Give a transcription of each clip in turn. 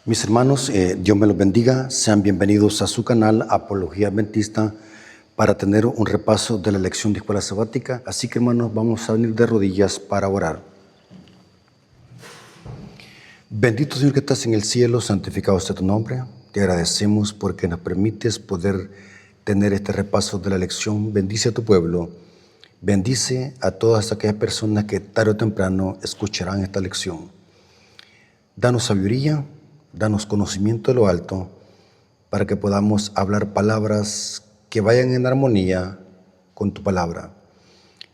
Mis hermanos, Dios me los bendiga. Sean bienvenidos a su canal Apología Adventista para tener un repaso de la lección de escuela sabática. Así que, hermanos, vamos a venir de rodillas para orar. Bendito Señor que estás en el cielo, santificado sea tu nombre. Te agradecemos porque nos permites poder tener este repaso de la lección. Bendice a tu pueblo. Bendice a todas aquellas personas que tarde o temprano escucharán esta lección. Danos sabiduría, danos conocimiento de lo alto, para que podamos hablar palabras que vayan en armonía con tu palabra.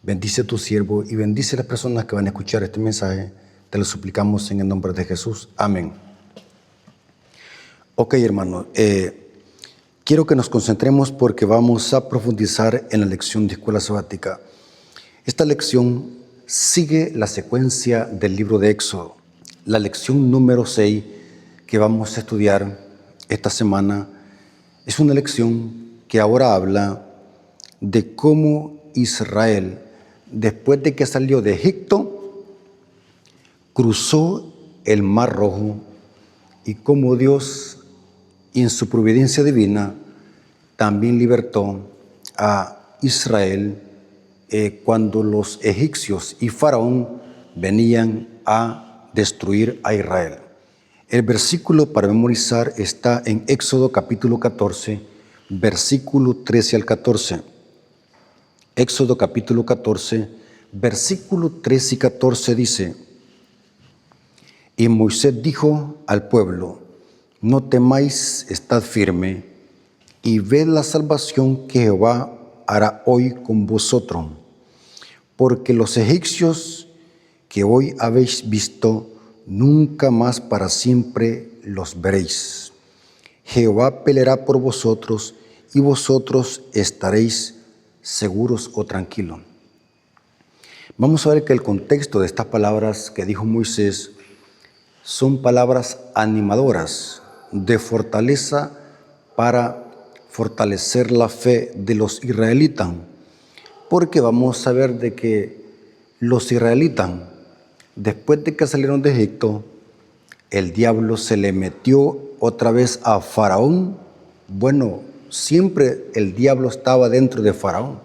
Bendice a tu siervo y bendice a las personas que van a escuchar este mensaje. Te lo suplicamos en el nombre de Jesús. Amén. Ok, hermano, quiero que nos concentremos porque vamos a profundizar en la lección de escuela sabática. Esta lección sigue la secuencia del libro de Éxodo. La lección número 6 que vamos a estudiar esta semana es una lección que ahora habla de cómo Israel, después de que salió de Egipto, cruzó el Mar Rojo y cómo Dios, en su providencia divina, también libertó a Israel cuando los egipcios y Faraón venían a destruir a Israel. El versículo para memorizar está en Éxodo capítulo 14, versículo 13 al 14. Éxodo capítulo 14, versículo 13 y 14 dice: Y Moisés dijo al pueblo: No temáis, estad firme, y ved la salvación que Jehová hará hoy con vosotros, porque los egipcios que hoy habéis visto, nunca más para siempre los veréis. Jehová peleará por vosotros, y vosotros estaréis seguros o tranquilos. Vamos a ver que el contexto de estas palabras que dijo Moisés son palabras animadoras de fortaleza para fortalecer la fe de los israelitas, porque vamos a ver de que los israelitas, después de que salieron de Egipto, el diablo se le metió otra vez a Faraón. Bueno, siempre el diablo estaba dentro de Faraón,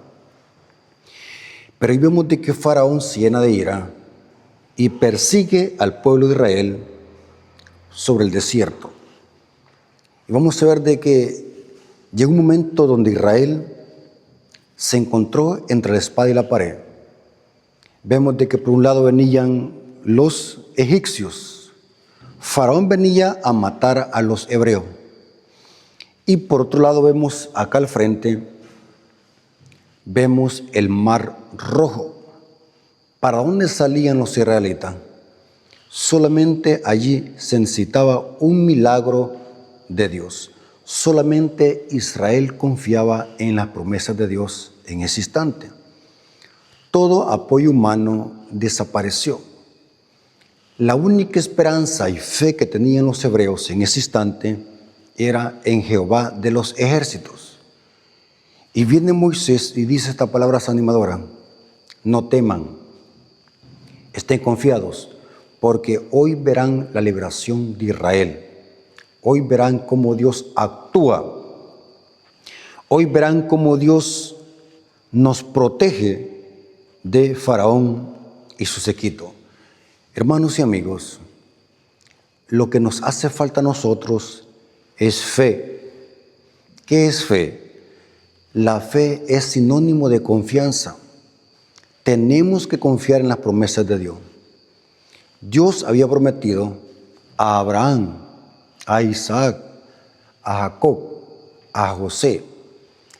pero ahí vemos de que Faraón se llena de ira y persigue al pueblo de Israel sobre el desierto. Y vamos a ver de que llegó un momento donde Israel se encontró entre la espada y la pared. Vemos de que por un lado venían los egipcios. Faraón venía a matar a los hebreos. Y por otro lado vemos acá al frente, vemos el Mar Rojo. ¿Para dónde salían los israelitas? Solamente allí se necesitaba un milagro de Dios. Solamente Israel confiaba en las promesas de Dios en ese instante. Todo apoyo humano desapareció. La única esperanza y fe que tenían los hebreos en ese instante era en Jehová de los ejércitos. Y viene Moisés y dice esta palabra animadora: no teman, estén confiados, porque hoy verán la liberación de Israel. Hoy verán cómo Dios actúa. Hoy verán cómo Dios nos protege de Faraón y su séquito. Hermanos y amigos, lo que nos hace falta a nosotros es fe. ¿Qué es fe? La fe es sinónimo de confianza. Tenemos que confiar en las promesas de Dios. Dios había prometido a Abraham, a Isaac, a Jacob, a José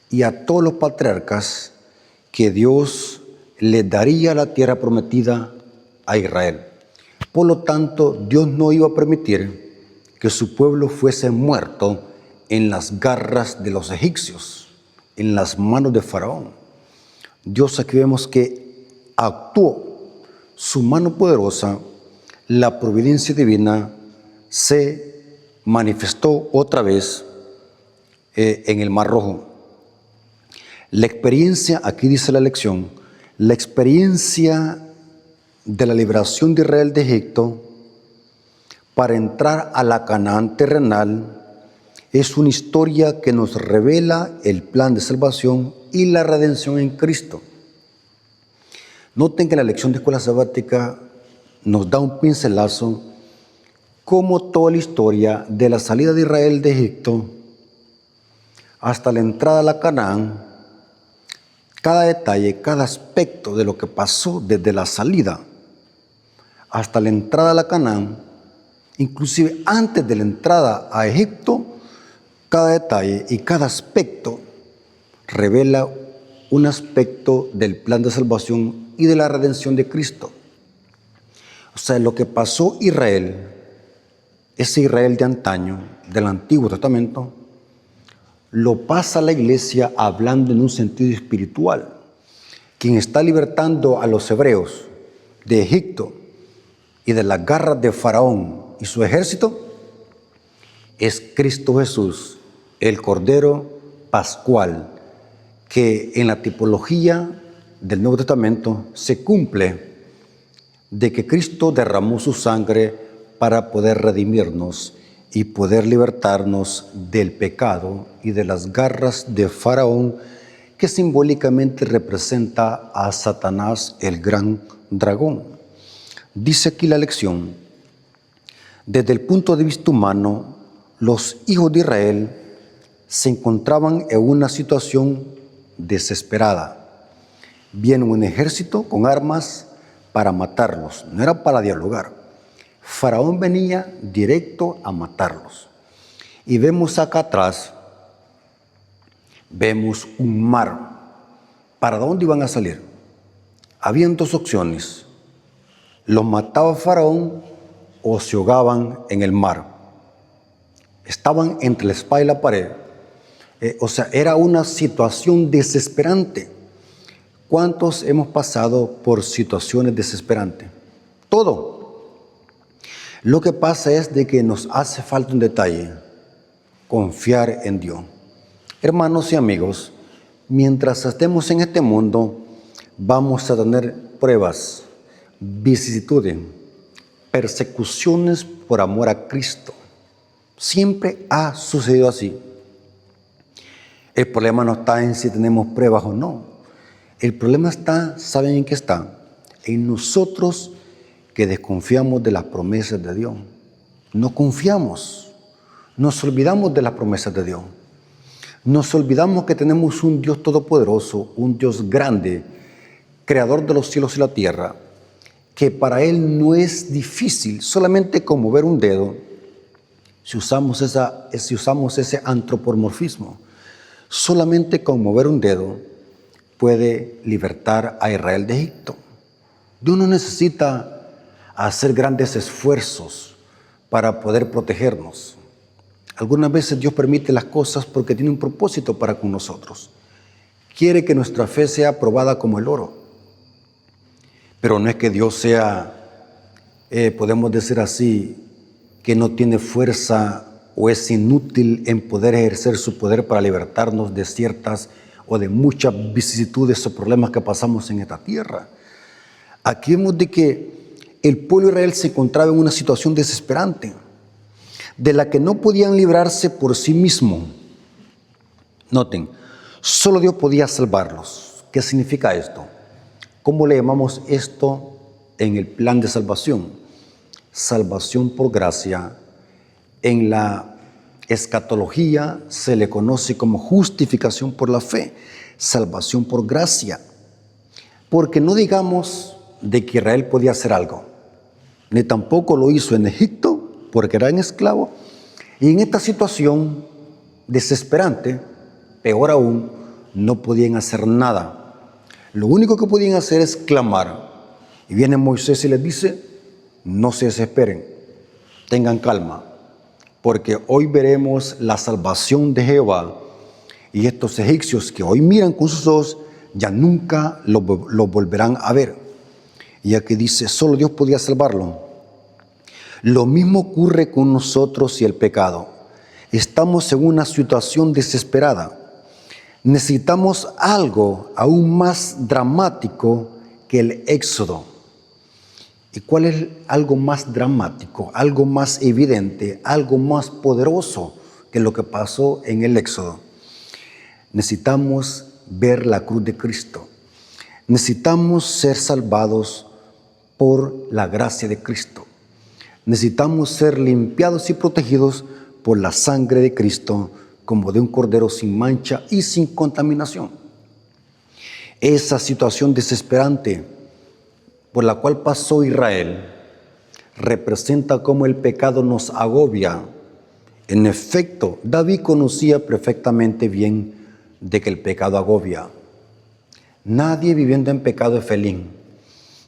y a todos los patriarcas que Dios les daría la tierra prometida a Israel. Por lo tanto, Dios no iba a permitir que su pueblo fuese muerto en las garras de los egipcios, en las manos de Faraón. Dios aquí vemos que actuó su mano poderosa, la providencia divina se manifestó otra vez en el Mar Rojo. La experiencia, aquí dice la lección, la experiencia de la liberación de Israel de Egipto para entrar a la Canaán terrenal es una historia que nos revela el plan de salvación y la redención en Cristo. Noten que la lección de escuela sabática nos da un pincelazo cómo toda la historia de la salida de Israel de Egipto hasta la entrada a la Canaán, cada detalle, cada aspecto de lo que pasó desde la salida hasta la entrada a la Canaán, inclusive antes de la entrada a Egipto, cada detalle y cada aspecto revela un aspecto del plan de salvación y de la redención de Cristo. O sea, lo que pasó Israel, ese Israel de antaño, del Antiguo Testamento, lo pasa la iglesia hablando en un sentido espiritual. Quien está libertando a los hebreos de Egipto y de las garras de Faraón y su ejército es Cristo Jesús, el Cordero Pascual, que en la tipología del Nuevo Testamento se cumple de que Cristo derramó su sangre para poder redimirnos y poder libertarnos del pecado y de las garras de Faraón, que simbólicamente representa a Satanás, el gran dragón. Dice aquí la lección: desde el punto de vista humano, los hijos de Israel se encontraban en una situación desesperada. Viene un ejército con armas para matarlos, no era para dialogar. Faraón venía directo a matarlos. Y vemos acá atrás, vemos un mar. ¿Para dónde iban a salir? Habían dos opciones: los mataba Faraón o se ahogaban en el mar. Estaban entre la espada y la pared. O sea, era una situación desesperante. ¿Cuántos hemos pasado por situaciones desesperantes? Todo. Lo que pasa es de que nos hace falta un detalle: confiar en Dios. Hermanos y amigos, mientras estemos en este mundo, vamos a tener pruebas, vicisitudes, persecuciones por amor a Cristo. Siempre ha sucedido así. El problema no está en si tenemos pruebas o no. El problema está, ¿saben en qué está? En nosotros que desconfiamos de las promesas de Dios. No confiamos. Nos olvidamos de las promesas de Dios. Nos olvidamos que tenemos un Dios todopoderoso, un Dios grande, creador de los cielos y la tierra, que para Él no es difícil solamente con mover un dedo, si usamos ese antropomorfismo. Solamente con mover un dedo puede libertar a Israel de Egipto. Dios no necesita hacer grandes esfuerzos para poder protegernos. Algunas veces Dios permite las cosas porque tiene un propósito para con nosotros. Quiere que nuestra fe sea probada como el oro. Pero no es que Dios sea, podemos decir así, que no tiene fuerza o es inútil en poder ejercer su poder para libertarnos de ciertas o de muchas vicisitudes o problemas que pasamos en esta tierra. Aquí vemos de que el pueblo de Israel se encontraba en una situación desesperante, de la que no podían librarse por sí mismos. Noten, solo Dios podía salvarlos. ¿Qué significa esto? ¿Cómo le llamamos esto en el plan de salvación? Salvación por gracia. En la escatología se le conoce como justificación por la fe, salvación por gracia. Porque no digamos de que Israel podía hacer algo, ni tampoco lo hizo en Egipto, porque eran esclavos, y en esta situación desesperante, peor aún, no podían hacer nada. Lo único que podían hacer es clamar. Y viene Moisés y les dice: no se desesperen, tengan calma, porque hoy veremos la salvación de Jehová, y estos egipcios que hoy miran con sus ojos, ya nunca lo volverán a ver. Y aquí dice, solo Dios podía salvarlo. Lo mismo ocurre con nosotros y el pecado. Estamos en una situación desesperada. Necesitamos algo aún más dramático que el éxodo. ¿Y cuál es algo más dramático, algo más evidente, algo más poderoso que lo que pasó en el Éxodo? Necesitamos ver la cruz de Cristo. Necesitamos ser salvados por la gracia de Cristo. Necesitamos ser limpiados y protegidos por la sangre de Cristo, como de un cordero sin mancha y sin contaminación. Esa situación desesperante por la cual pasó Israel representa cómo el pecado nos agobia. En efecto, David conocía perfectamente bien de que el pecado agobia. Nadie viviendo en pecado es feliz.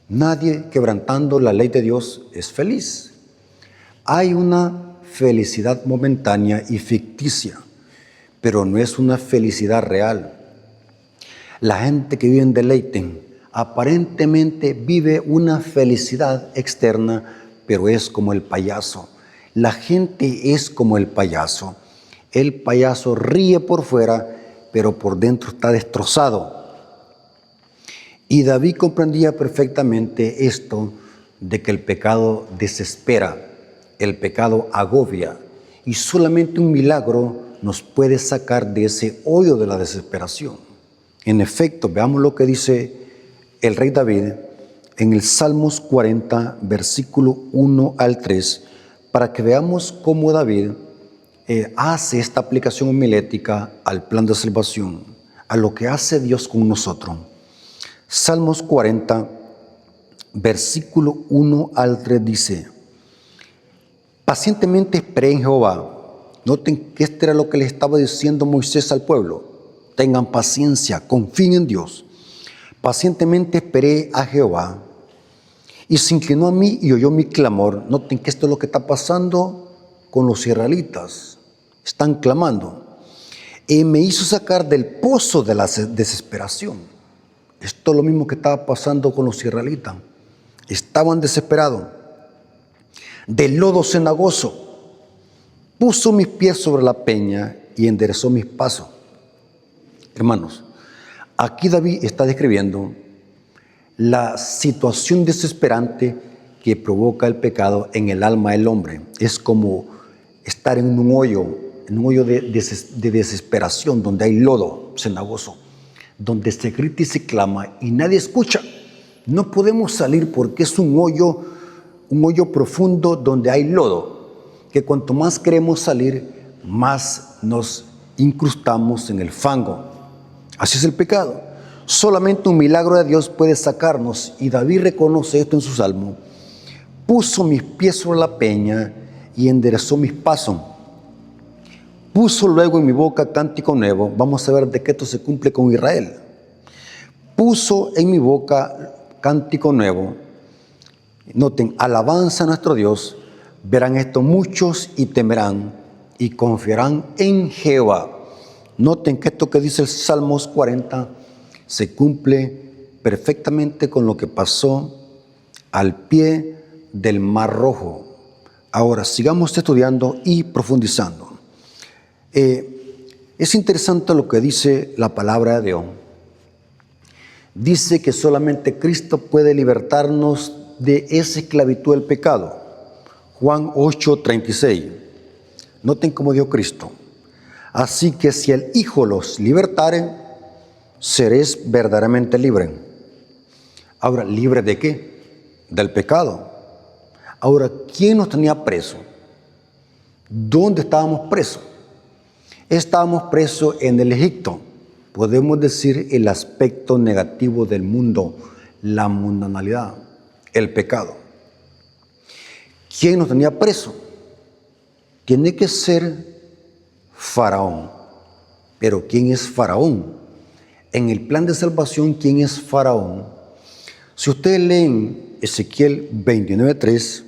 Nadie quebrantando la ley de Dios es feliz. Hay una felicidad momentánea y ficticia, pero no es una felicidad real. La gente que vive en deleite aparentemente vive una felicidad externa, pero es como el payaso. La gente es como el payaso. El payaso ríe por fuera, pero por dentro está destrozado. Y David comprendía perfectamente esto de que el pecado desespera, el pecado agobia, y solamente un milagro nos puede sacar de ese hoyo de la desesperación. En efecto, veamos lo que dice el rey David en el Salmos 40, versículo 1 al 3, para que veamos cómo David hace esta aplicación homilética al plan de salvación, a lo que hace Dios con nosotros. Salmos 40, versículo 1 al 3 dice: pacientemente esperé en Jehová. Noten que esto era lo que le estaba diciendo Moisés al pueblo. Tengan paciencia, confíen en Dios. Pacientemente esperé a Jehová y se inclinó a mí y oyó mi clamor. Noten que esto es lo que está pasando con los israelitas. Están clamando. Y me hizo sacar del pozo de la desesperación. Esto es lo mismo que estaba pasando con los israelitas. Estaban desesperados. Del lodo cenagoso. Puso mis pies sobre la peña y enderezó mis pasos. Hermanos, aquí David está describiendo la situación desesperante que provoca el pecado en el alma del hombre. Es como estar en un hoyo de desesperación, donde hay lodo cenagoso, donde se grita y se clama y nadie escucha. No podemos salir porque es un hoyo profundo donde hay lodo, que cuanto más queremos salir, más nos incrustamos en el fango. Así es el pecado. Solamente un milagro de Dios puede sacarnos, y David reconoce esto en su salmo. Puso mis pies sobre la peña y enderezó mis pasos. Puso luego en mi boca cántico nuevo. Vamos a ver de qué esto se cumple con Israel. Puso en mi boca cántico nuevo. Noten, alabanza a nuestro Dios. Verán esto muchos y temerán y confiarán en Jehová. Noten que esto que dice el Salmos 40 se cumple perfectamente con lo que pasó al pie del Mar Rojo. Ahora, sigamos estudiando y profundizando. Es interesante lo que dice la palabra de Dios. Dice que solamente Cristo puede libertarnos de esa esclavitud del pecado. Juan 8:36. Noten cómo dijo Cristo. Así que si el Hijo los libertare, seréis verdaderamente libres. Ahora, ¿libre de qué? Del pecado. Ahora, ¿quién nos tenía preso? ¿Dónde estábamos presos? Estábamos presos en el Egipto. Podemos decir el aspecto negativo del mundo, la mundanalidad, el pecado. ¿Quién nos tenía preso? Tiene que ser Faraón. Pero ¿quién es Faraón? En el plan de salvación, ¿quién es Faraón? Si ustedes leen Ezequiel 29:3,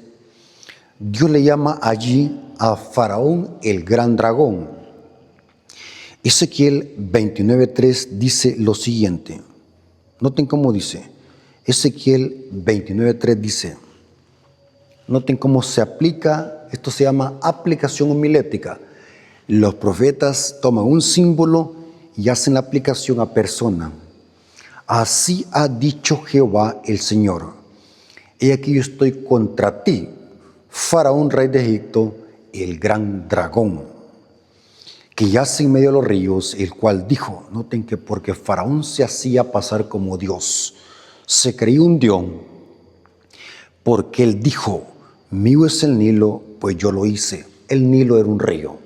Dios le llama allí a Faraón el gran dragón. Ezequiel 29:3 dice lo siguiente. Noten cómo dice. Ezequiel 29:3 dice. Noten cómo se aplica. Esto se llama aplicación homilética. Los profetas toman un símbolo y hacen la aplicación a persona. Así ha dicho Jehová el Señor. He aquí yo estoy contra ti, Faraón, rey de Egipto, el gran dragón, que yace en medio de los ríos, el cual dijo, noten que porque Faraón se hacía pasar como Dios, se creía un Dios, porque él dijo, mío es el Nilo, pues yo lo hice. El Nilo era un río.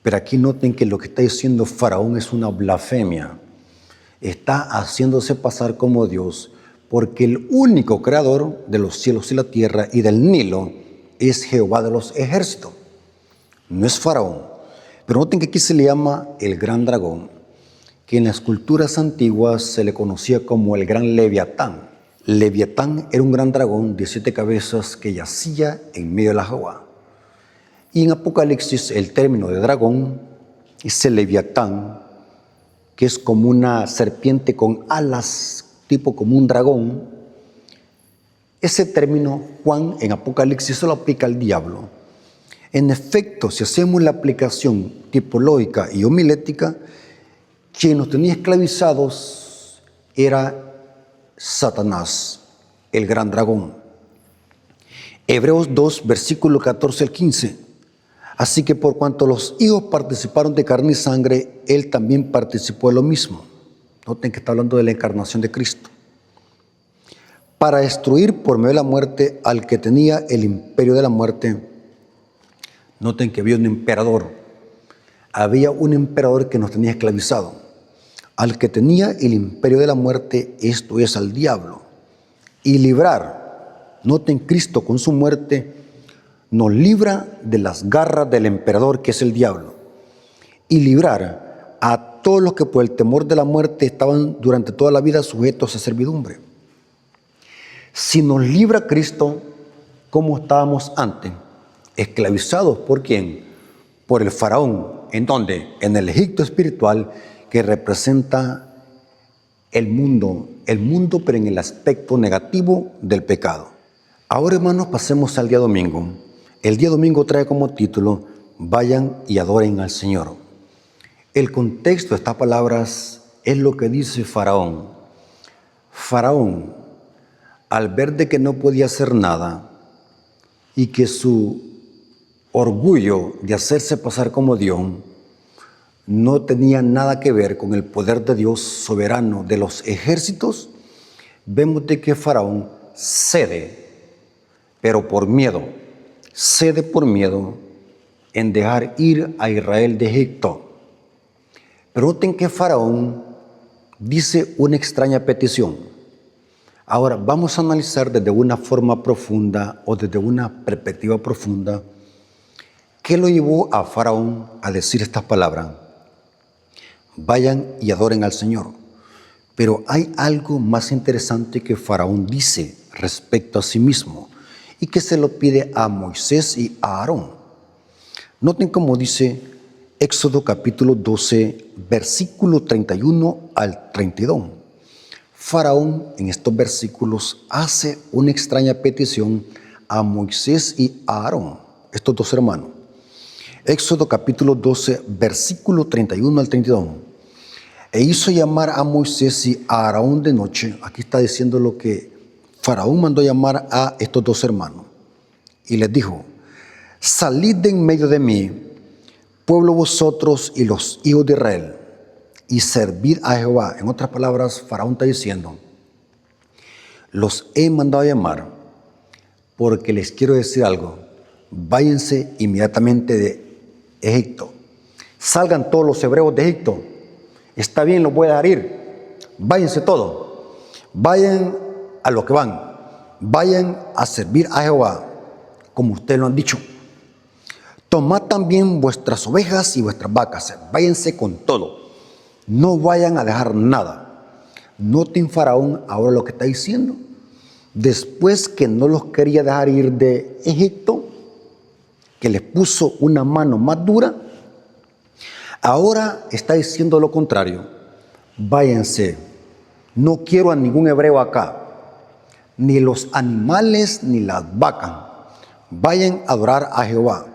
Pero aquí noten que lo que está diciendo Faraón es una blasfemia. Está haciéndose pasar como Dios, porque el único creador de los cielos y la tierra y del Nilo es Jehová de los ejércitos. No es Faraón. Pero noten que aquí se le llama el gran dragón, que en las culturas antiguas se le conocía como el gran Leviatán. Leviatán era un gran dragón de 7 cabezas que yacía en medio de la agua. Y en Apocalipsis el término de dragón es el Leviatán, que es como una serpiente con alas, tipo como un dragón. Ese término Juan en Apocalipsis se lo aplica al diablo. En efecto, si hacemos la aplicación tipológica y homilética, quien nos tenía esclavizados era Satanás, el gran dragón. Hebreos 2, versículo 14 al 15. Así que por cuanto los hijos participaron de carne y sangre, él también participó de lo mismo. Noten que está hablando de la encarnación de Cristo. Para destruir por medio de la muerte al que tenía el imperio de la muerte. Noten que había un emperador. Había un emperador que nos tenía esclavizado. Al que tenía el imperio de la muerte, esto es al diablo. Y librar. Noten, Cristo con su muerte nos libra de las garras del emperador que es el diablo. Y librar a todos los que por el temor de la muerte estaban durante toda la vida sujetos a servidumbre. Si nos libra Cristo, ¿cómo estábamos antes? Esclavizados, ¿por quién? Por el faraón. ¿En dónde? En el Egipto espiritual, que representa el mundo pero en el aspecto negativo del pecado. Ahora, hermanos, pasemos al día domingo. El día domingo trae como título, vayan y adoren al Señor. El contexto de estas palabras es lo que dice Faraón. Faraón, al ver de que no podía hacer nada y que su orgullo de hacerse pasar como Dios no tenía nada que ver con el poder de Dios soberano de los ejércitos, vemos de que Faraón cede, pero por miedo, cede por miedo en dejar ir a Israel de Egipto. Pero noten que Faraón dice una extraña petición. Ahora vamos a analizar desde una forma profunda o desde una perspectiva profunda qué lo llevó a Faraón a decir estas palabras. Vayan y adoren al Señor. Pero hay algo más interesante que Faraón dice respecto a sí mismo y que se lo pide a Moisés y a Aarón. Noten cómo dice Éxodo capítulo 12, versículo 31 al 32. Faraón en estos versículos hace una extraña petición a Moisés y a Aarón, estos dos hermanos. Éxodo capítulo 12, versículo 31 al 32. E hizo llamar a Moisés y a Aarón de noche. Aquí está diciendo lo que Faraón mandó llamar a estos dos hermanos. Y les dijo, salid de en medio de mí, pueblo vosotros y los hijos de Israel, y servid a Jehová. En otras palabras, Faraón está diciendo, los he mandado a llamar porque les quiero decir algo. Váyanse inmediatamente de Egipto. Salgan todos los hebreos de Egipto. Está bien, los voy a dejar ir. Váyanse todos. Vayan a lo que van. Vayan a servir a Jehová, como ustedes lo han dicho. Tomad también vuestras ovejas y vuestras vacas. Váyanse con todo. No vayan a dejar nada. Noten Faraón ahora lo que está diciendo. Después que no los quería dejar ir de Egipto, que les puso una mano más dura, ahora está diciendo lo contrario. Váyanse. No quiero a ningún hebreo acá. Ni los animales ni las vacas. Vayan a adorar a Jehová.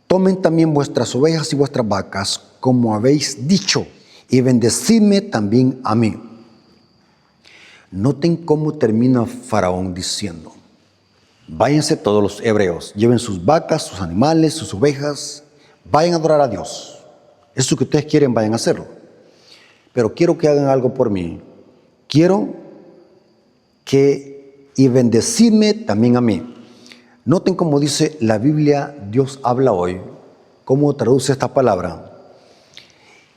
Tomen también vuestras ovejas y vuestras vacas, como habéis dicho, y bendecidme también a mí. Noten cómo termina Faraón diciendo: váyanse todos los hebreos, lleven sus vacas, sus animales, sus ovejas, vayan a adorar a Dios. Eso que ustedes quieren, vayan a hacerlo. Pero quiero que hagan algo por mí. Quiero y bendecirme también a mí. Noten cómo dice la Biblia, Dios habla hoy, cómo traduce esta palabra.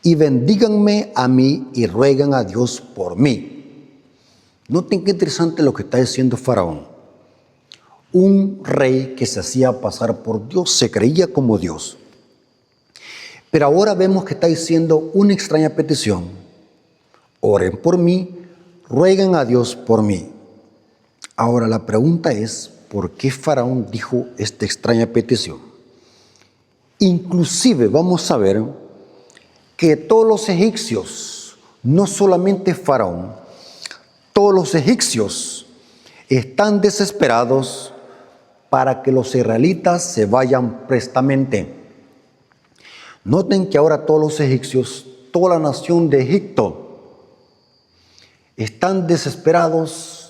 Y bendíganme a mí y ruegan a Dios por mí. Noten qué interesante lo que está diciendo Faraón. Un rey que se hacía pasar por Dios, se creía como Dios. Pero ahora vemos que está diciendo una extraña petición. Oren por mí, rueguen a Dios por mí. Ahora la pregunta es, ¿por qué Faraón dijo esta extraña petición? Inclusive vamos a ver que todos los egipcios, no solamente Faraón, todos los egipcios están desesperados para que los israelitas se vayan prestamente. Noten que ahora todos los egipcios, toda la nación de Egipto, están desesperados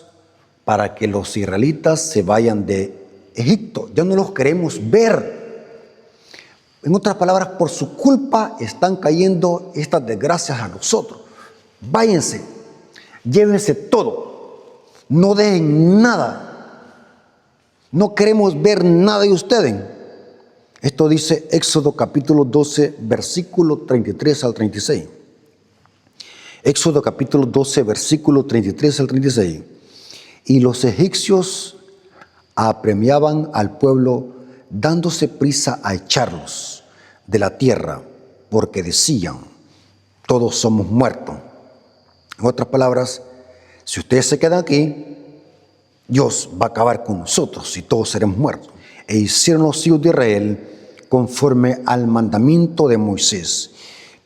para que los israelitas se vayan de Egipto. Ya no los queremos ver. En otras palabras, por su culpa están cayendo estas desgracias a nosotros. Váyanse, llévense todo, no dejen nada. No queremos ver nada de ustedes. Esto dice Éxodo capítulo 12, versículo 33 al 36. Éxodo capítulo 12, versículo 33 al 36. Y los egipcios apremiaban al pueblo dándose prisa a echarlos de la tierra, porque decían: todos somos muertos. En otras palabras, si ustedes se quedan aquí, Dios va a acabar con nosotros y todos seremos muertos. E hicieron los hijos de Israel conforme al mandamiento de Moisés,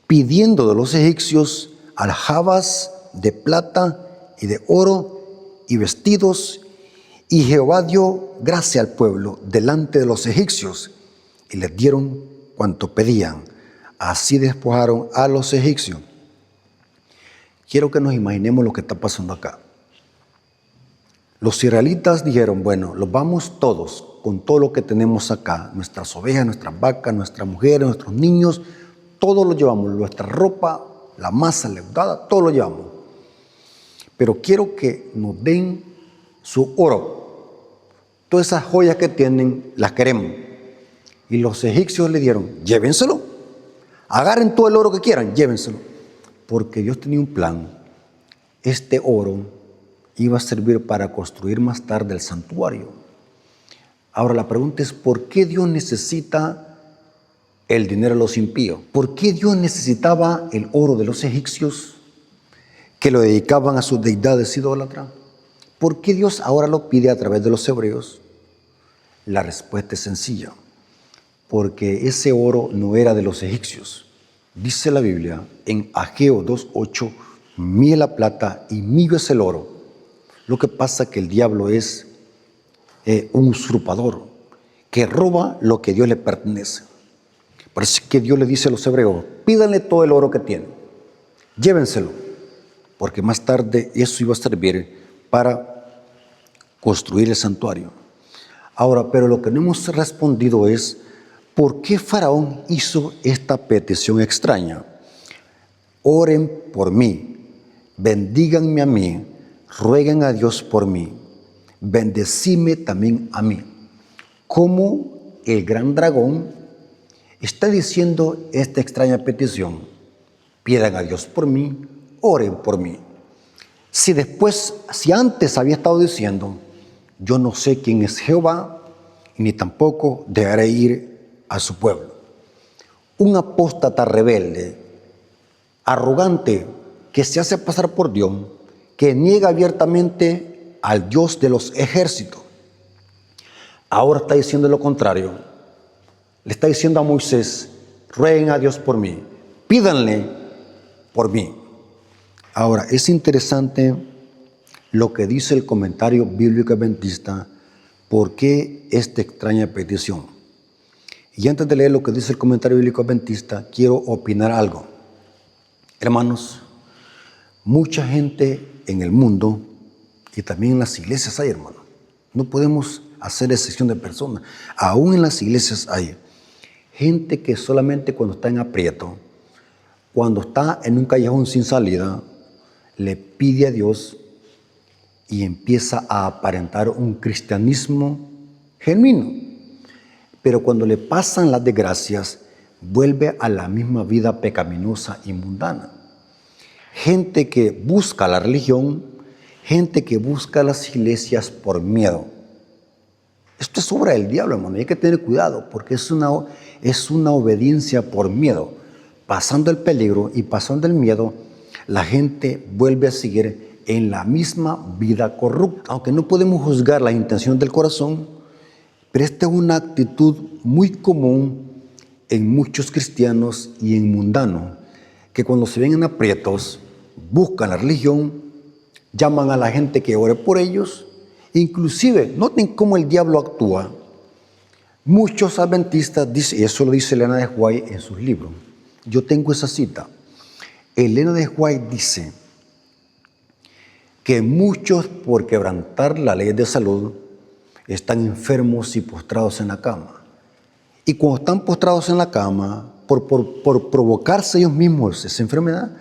pidiendo de los egipcios aljabas de plata y de oro y vestidos, y Jehová dio gracia al pueblo delante de los egipcios, y les dieron cuanto pedían. Así despojaron a los egipcios. Quiero que nos imaginemos lo que está pasando acá. Los israelitas dijeron: bueno, los vamos todos, con todo lo que tenemos acá, nuestras ovejas, nuestras vacas, nuestras mujeres, nuestros niños, todo lo llevamos, nuestra ropa, la masa leudada, todo lo llevamos. Pero quiero que nos den su oro. Todas esas joyas que tienen, las queremos. Y los egipcios le dieron: llévenselo. Agarren todo el oro que quieran, llévenselo. Porque Dios tenía un plan. Este oro iba a servir para construir más tarde el santuario. Ahora la pregunta es: ¿por qué Dios necesita el dinero de los impíos? ¿Por qué Dios necesitaba el oro de los egipcios que lo dedicaban a sus deidades idólatras? ¿Por qué Dios ahora lo pide a través de los hebreos? La respuesta es sencilla: porque ese oro no era de los egipcios. Dice la Biblia en Ageo 2:8: mía la plata y mío es el oro. Lo que pasa es que el diablo es un usurpador que roba lo que a Dios le pertenece. Por eso es que Dios le dice a los hebreos: pídanle todo el oro que tienen, llévenselo, porque más tarde eso iba a servir para construir el santuario. Ahora, pero lo que no hemos respondido es: ¿por qué Faraón hizo esta petición extraña? Oren por mí, bendíganme a mí, rueguen a Dios por mí, bendecime también a mí. ¿Cómo el gran dragón está diciendo esta extraña petición? Pidan a Dios por mí, oren por mí. Si antes había estado diciendo: yo no sé quién es Jehová, ni tampoco dejaré ir a su pueblo. Un apóstata rebelde, arrogante, que se hace pasar por Dios, que niega abiertamente al Dios de los ejércitos. Ahora está diciendo lo contrario. Le está diciendo a Moisés: rueguen a Dios por mí, pídanle por mí. Ahora, es interesante lo que dice el comentario bíblico adventista. ¿Por qué esta extraña petición? Y antes de leer lo que dice el comentario bíblico adventista, quiero opinar algo. Hermanos, mucha gente en el mundo Y también en las iglesias hay, hermano. No podemos hacer excepción de personas. Aún en las iglesias hay gente que solamente cuando está en aprieto, cuando está en un callejón sin salida, le pide a Dios y empieza a aparentar un cristianismo genuino. Pero cuando le pasan las desgracias, vuelve a la misma vida pecaminosa y mundana. Gente que busca la religión, gente que busca las iglesias por miedo. Esto es obra del diablo, hermano, y hay que tener cuidado porque es una obediencia por miedo. Pasando el peligro y pasando el miedo, la gente vuelve a seguir en la misma vida corrupta. Aunque no podemos juzgar la intención del corazón, pero esta es una actitud muy común en muchos cristianos y en mundanos, que cuando se ven en aprietos, buscan la religión, llaman a la gente que ore por ellos. Inclusive, noten cómo el diablo actúa. Muchos adventistas dicen, y eso lo dice Elena de White en sus libros. Yo tengo esa cita. Elena de White dice que muchos por quebrantar la ley de salud están enfermos y postrados en la cama. Y cuando están postrados en la cama, por provocarse ellos mismos esa enfermedad,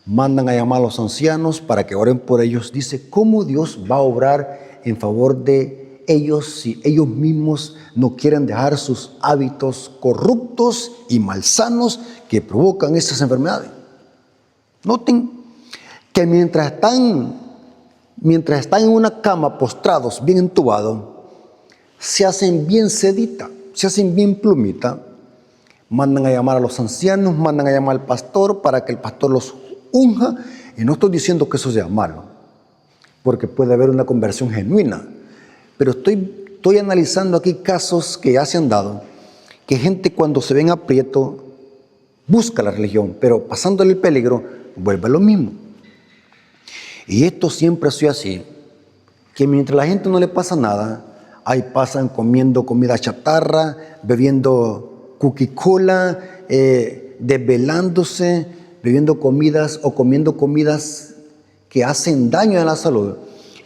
mandan a llamar a los ancianos para que oren por ellos. Dice, ¿cómo Dios va a obrar en favor de ellos si ellos mismos no quieren dejar sus hábitos corruptos y malsanos que provocan esas enfermedades? Noten que mientras están en una cama postrados, bien entubados, se hacen bien sedita, se hacen bien plumita, mandan a llamar a los ancianos, mandan a llamar al pastor para que el pastor los unja. Y no estoy diciendo que eso sea malo, porque puede haber una conversión genuina, pero estoy analizando aquí casos que ya se han dado, que gente cuando se ven aprieto busca la religión, pero pasándole el peligro vuelve a lo mismo. Y esto siempre ha sido así, que mientras la gente no le pasa nada, ahí pasan comiendo comida chatarra, bebiendo Coca-Cola, desvelándose, bebiendo comidas o comiendo comidas que hacen daño a la salud.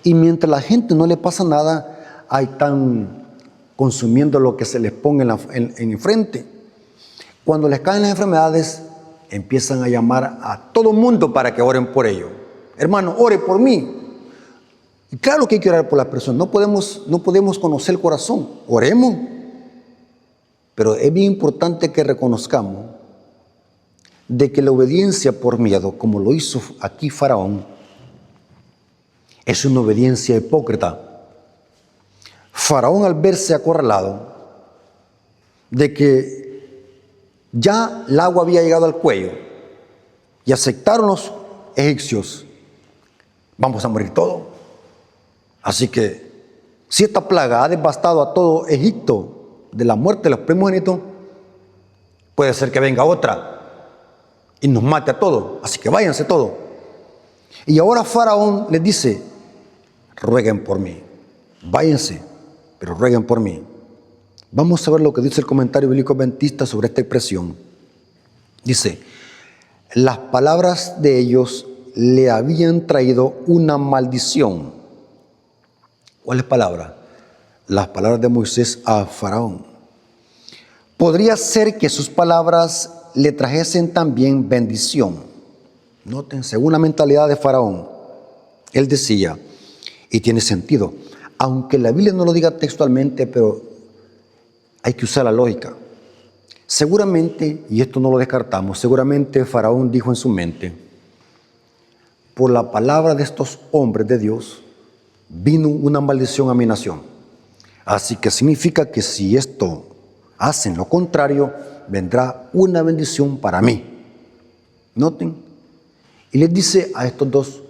Y mientras la gente no le pasa nada, ahí están consumiendo lo que se les ponga en frente. Cuando les caen las enfermedades, empiezan a llamar a todo el mundo para que oren por ellos. Hermano, ore por mí. Y claro que hay que orar por las personas. No podemos conocer el corazón. Oremos. Pero es bien importante que reconozcamos de que la obediencia por miedo, como lo hizo aquí Faraón, es una obediencia hipócrita. Faraón, al verse acorralado de que ya el agua había llegado al cuello y aceptaron los egipcios, vamos a morir todos. Así que si esta plaga ha devastado a todo Egipto de la muerte de los primogénitos, puede ser que venga otra y nos mate a todos. Así que váyanse todos. Y ahora Faraón les dice, rueguen por mí, váyanse, pero rueguen por mí. Vamos a ver lo que dice el comentario bíblico adventista sobre esta expresión. Dice, las palabras de ellos le habían traído una maldición. ¿Cuáles palabras? Las palabras de Moisés a Faraón. Podría ser que sus palabras le trajesen también bendición. Noten, según la mentalidad de Faraón, él decía, y tiene sentido, aunque la Biblia no lo diga textualmente, pero hay que usar la lógica. Seguramente, y esto no lo descartamos, seguramente Faraón dijo en su mente, por la palabra de estos hombres de Dios, vino una maldición a mi nación. Así que significa que si esto hacen lo contrario, vendrá una bendición para mí. Noten. Y les dice a estos dos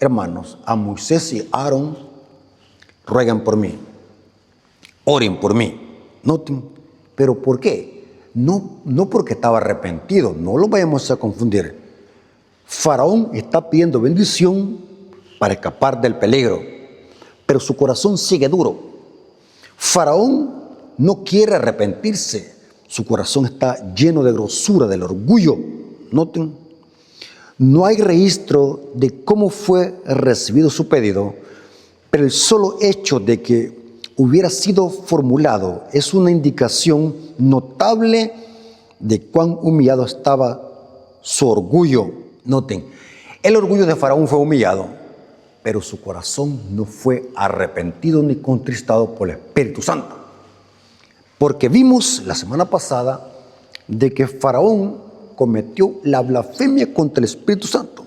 hermanos, a Moisés y Aarón, rueguen por mí, oren por mí. Noten. ¿Pero por qué? No porque estaba arrepentido, no lo vayamos a confundir. Faraón está pidiendo bendición para escapar del peligro, pero su corazón sigue duro. Faraón no quiere arrepentirse, su corazón está lleno de grosura, del orgullo. Noten, no hay registro de cómo fue recibido su pedido, Pero el solo hecho de que hubiera sido formulado es una indicación notable de cuán humillado estaba su orgullo. Noten, el orgullo de Faraón fue humillado, pero su corazón no fue arrepentido ni contristado por el Espíritu Santo. Porque vimos la semana pasada de que Faraón cometió la blasfemia contra el Espíritu Santo.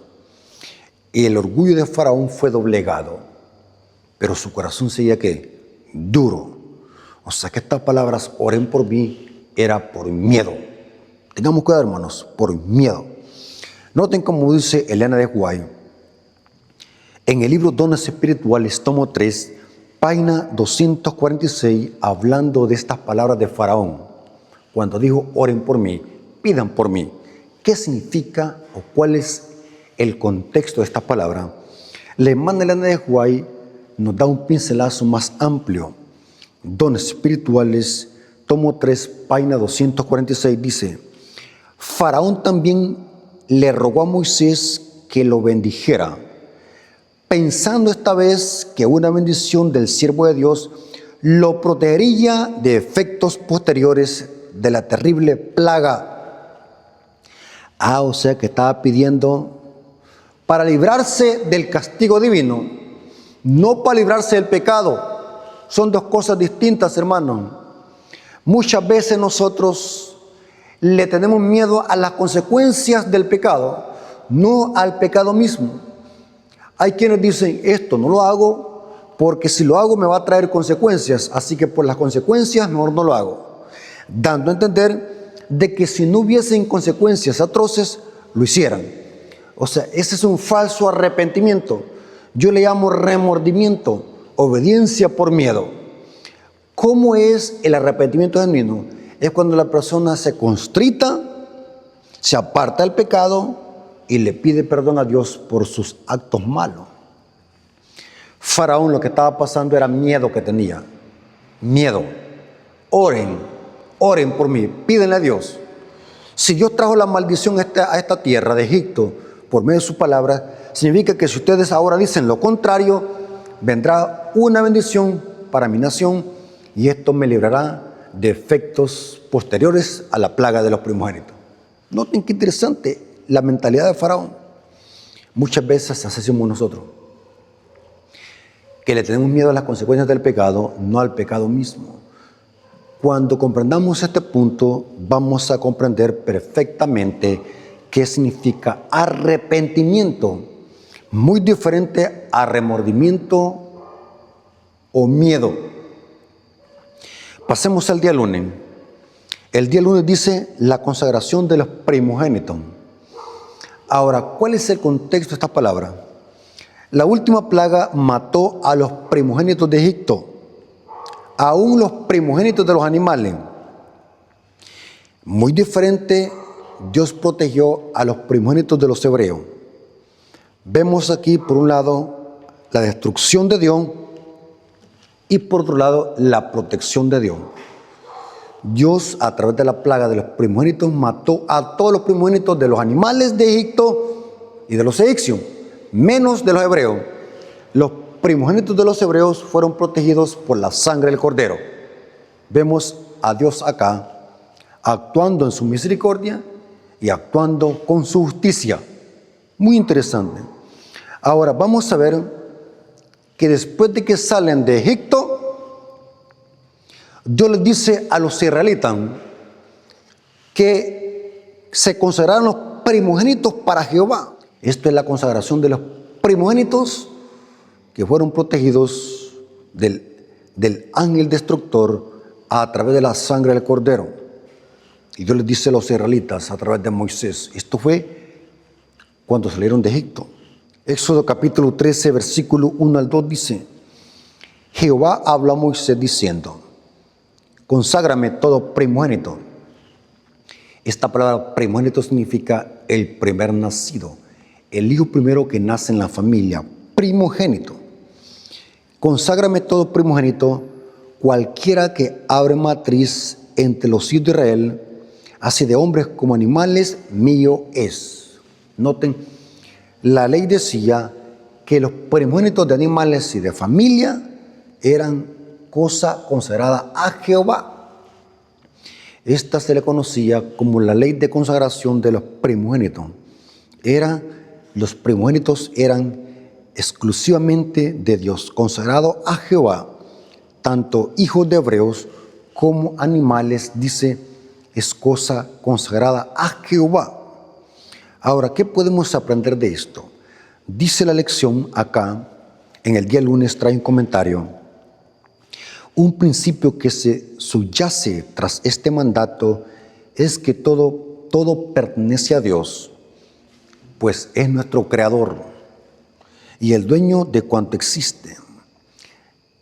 Y el orgullo de Faraón fue doblegado, pero su corazón seguía ¿qué? Duro. O sea que estas palabras, oren por mí, era por miedo. Tengamos cuidado, hermanos, por miedo. Noten como dice Elena de White, en el libro Dones Espirituales, tomo 3, página 246, hablando de estas palabras de Faraón, cuando dijo, oren por mí, pidan por mí. ¿Qué significa o cuál es el contexto de esta palabra? La hermana Elena de White nos da un pincelazo más amplio. Dones Espirituales, tomo 3, página 246, dice, Faraón también le rogó a Moisés que lo bendijera, pensando esta vez que una bendición del siervo de Dios lo protegería de efectos posteriores de la terrible plaga. O sea que estaba pidiendo para librarse del castigo divino, no para librarse del pecado. Son dos cosas distintas, hermanos. Muchas veces nosotros le tenemos miedo a las consecuencias del pecado, no al pecado mismo. Hay quienes dicen, esto no lo hago porque si lo hago me va a traer consecuencias, así que por las consecuencias mejor no lo hago. Dando a entender de que si no hubiesen consecuencias atroces, lo hicieran. O sea, ese es un falso arrepentimiento. Yo le llamo remordimiento, obediencia por miedo. ¿Cómo es el arrepentimiento genuino? Es cuando la persona se constrita, se aparta del pecado y le pide perdón a Dios por sus actos malos. Faraón lo que estaba pasando era miedo que tenía. Miedo. Oren por mí, pídenle a Dios. Si Dios trajo la maldición a esta tierra de Egipto por medio de su palabra, significa que si ustedes ahora dicen lo contrario, vendrá una bendición para mi nación y esto me librará de efectos posteriores a la plaga de los primogénitos. Noten qué interesante la mentalidad de Faraón. Muchas veces así somos nosotros, que le tenemos miedo a las consecuencias del pecado, no al pecado mismo. Cuando comprendamos este punto, vamos a comprender perfectamente qué significa arrepentimiento, muy diferente a remordimiento o miedo. Pasemos al día lunes. El día lunes dice la consagración de los primogénitos. Ahora, ¿cuál es el contexto de esta palabra? La última plaga mató a los primogénitos de Egipto, aún los primogénitos de los animales. Muy diferente, Dios protegió a los primogénitos de los hebreos. Vemos aquí, por un lado, la destrucción de Dios y por otro lado, la protección de Dios. Dios, a través de la plaga de los primogénitos, mató a todos los primogénitos de los animales de Egipto y de los egipcios, menos de los hebreos. Los primogénitos de los hebreos fueron protegidos por la sangre del Cordero. Vemos a Dios acá, actuando en su misericordia y actuando con su justicia. Muy interesante. Ahora, vamos a ver que después de que salen de Egipto, Dios les dice a los israelitas que se consagraron los primogénitos para Jehová. Esto es la consagración de los primogénitos que fueron protegidos del ángel destructor a través de la sangre del Cordero. Y Dios les dice a los israelitas a través de Moisés. Esto fue cuando salieron de Egipto. Éxodo capítulo 13, versículo 1 al 2 dice, Jehová habló a Moisés diciendo, conságrame todo primogénito. Esta palabra primogénito significa el primer nacido, el hijo primero que nace en la familia, primogénito. Conságrame todo primogénito, cualquiera que abre matriz entre los hijos de Israel, así de hombres como animales, mío es. Noten, la ley decía que los primogénitos de animales y de familia eran cosa consagrada a Jehová. Esta se le conocía como la ley de consagración de los primogénitos. Los primogénitos eran exclusivamente de Dios, consagrados a Jehová, tanto hijos de hebreos como animales, dice, es cosa consagrada a Jehová. Ahora, ¿qué podemos aprender de esto? Dice la lección acá, en el día lunes trae un comentario. Un principio que se subyace tras este mandato es que todo pertenece a Dios, pues es nuestro creador y el dueño de cuanto existe.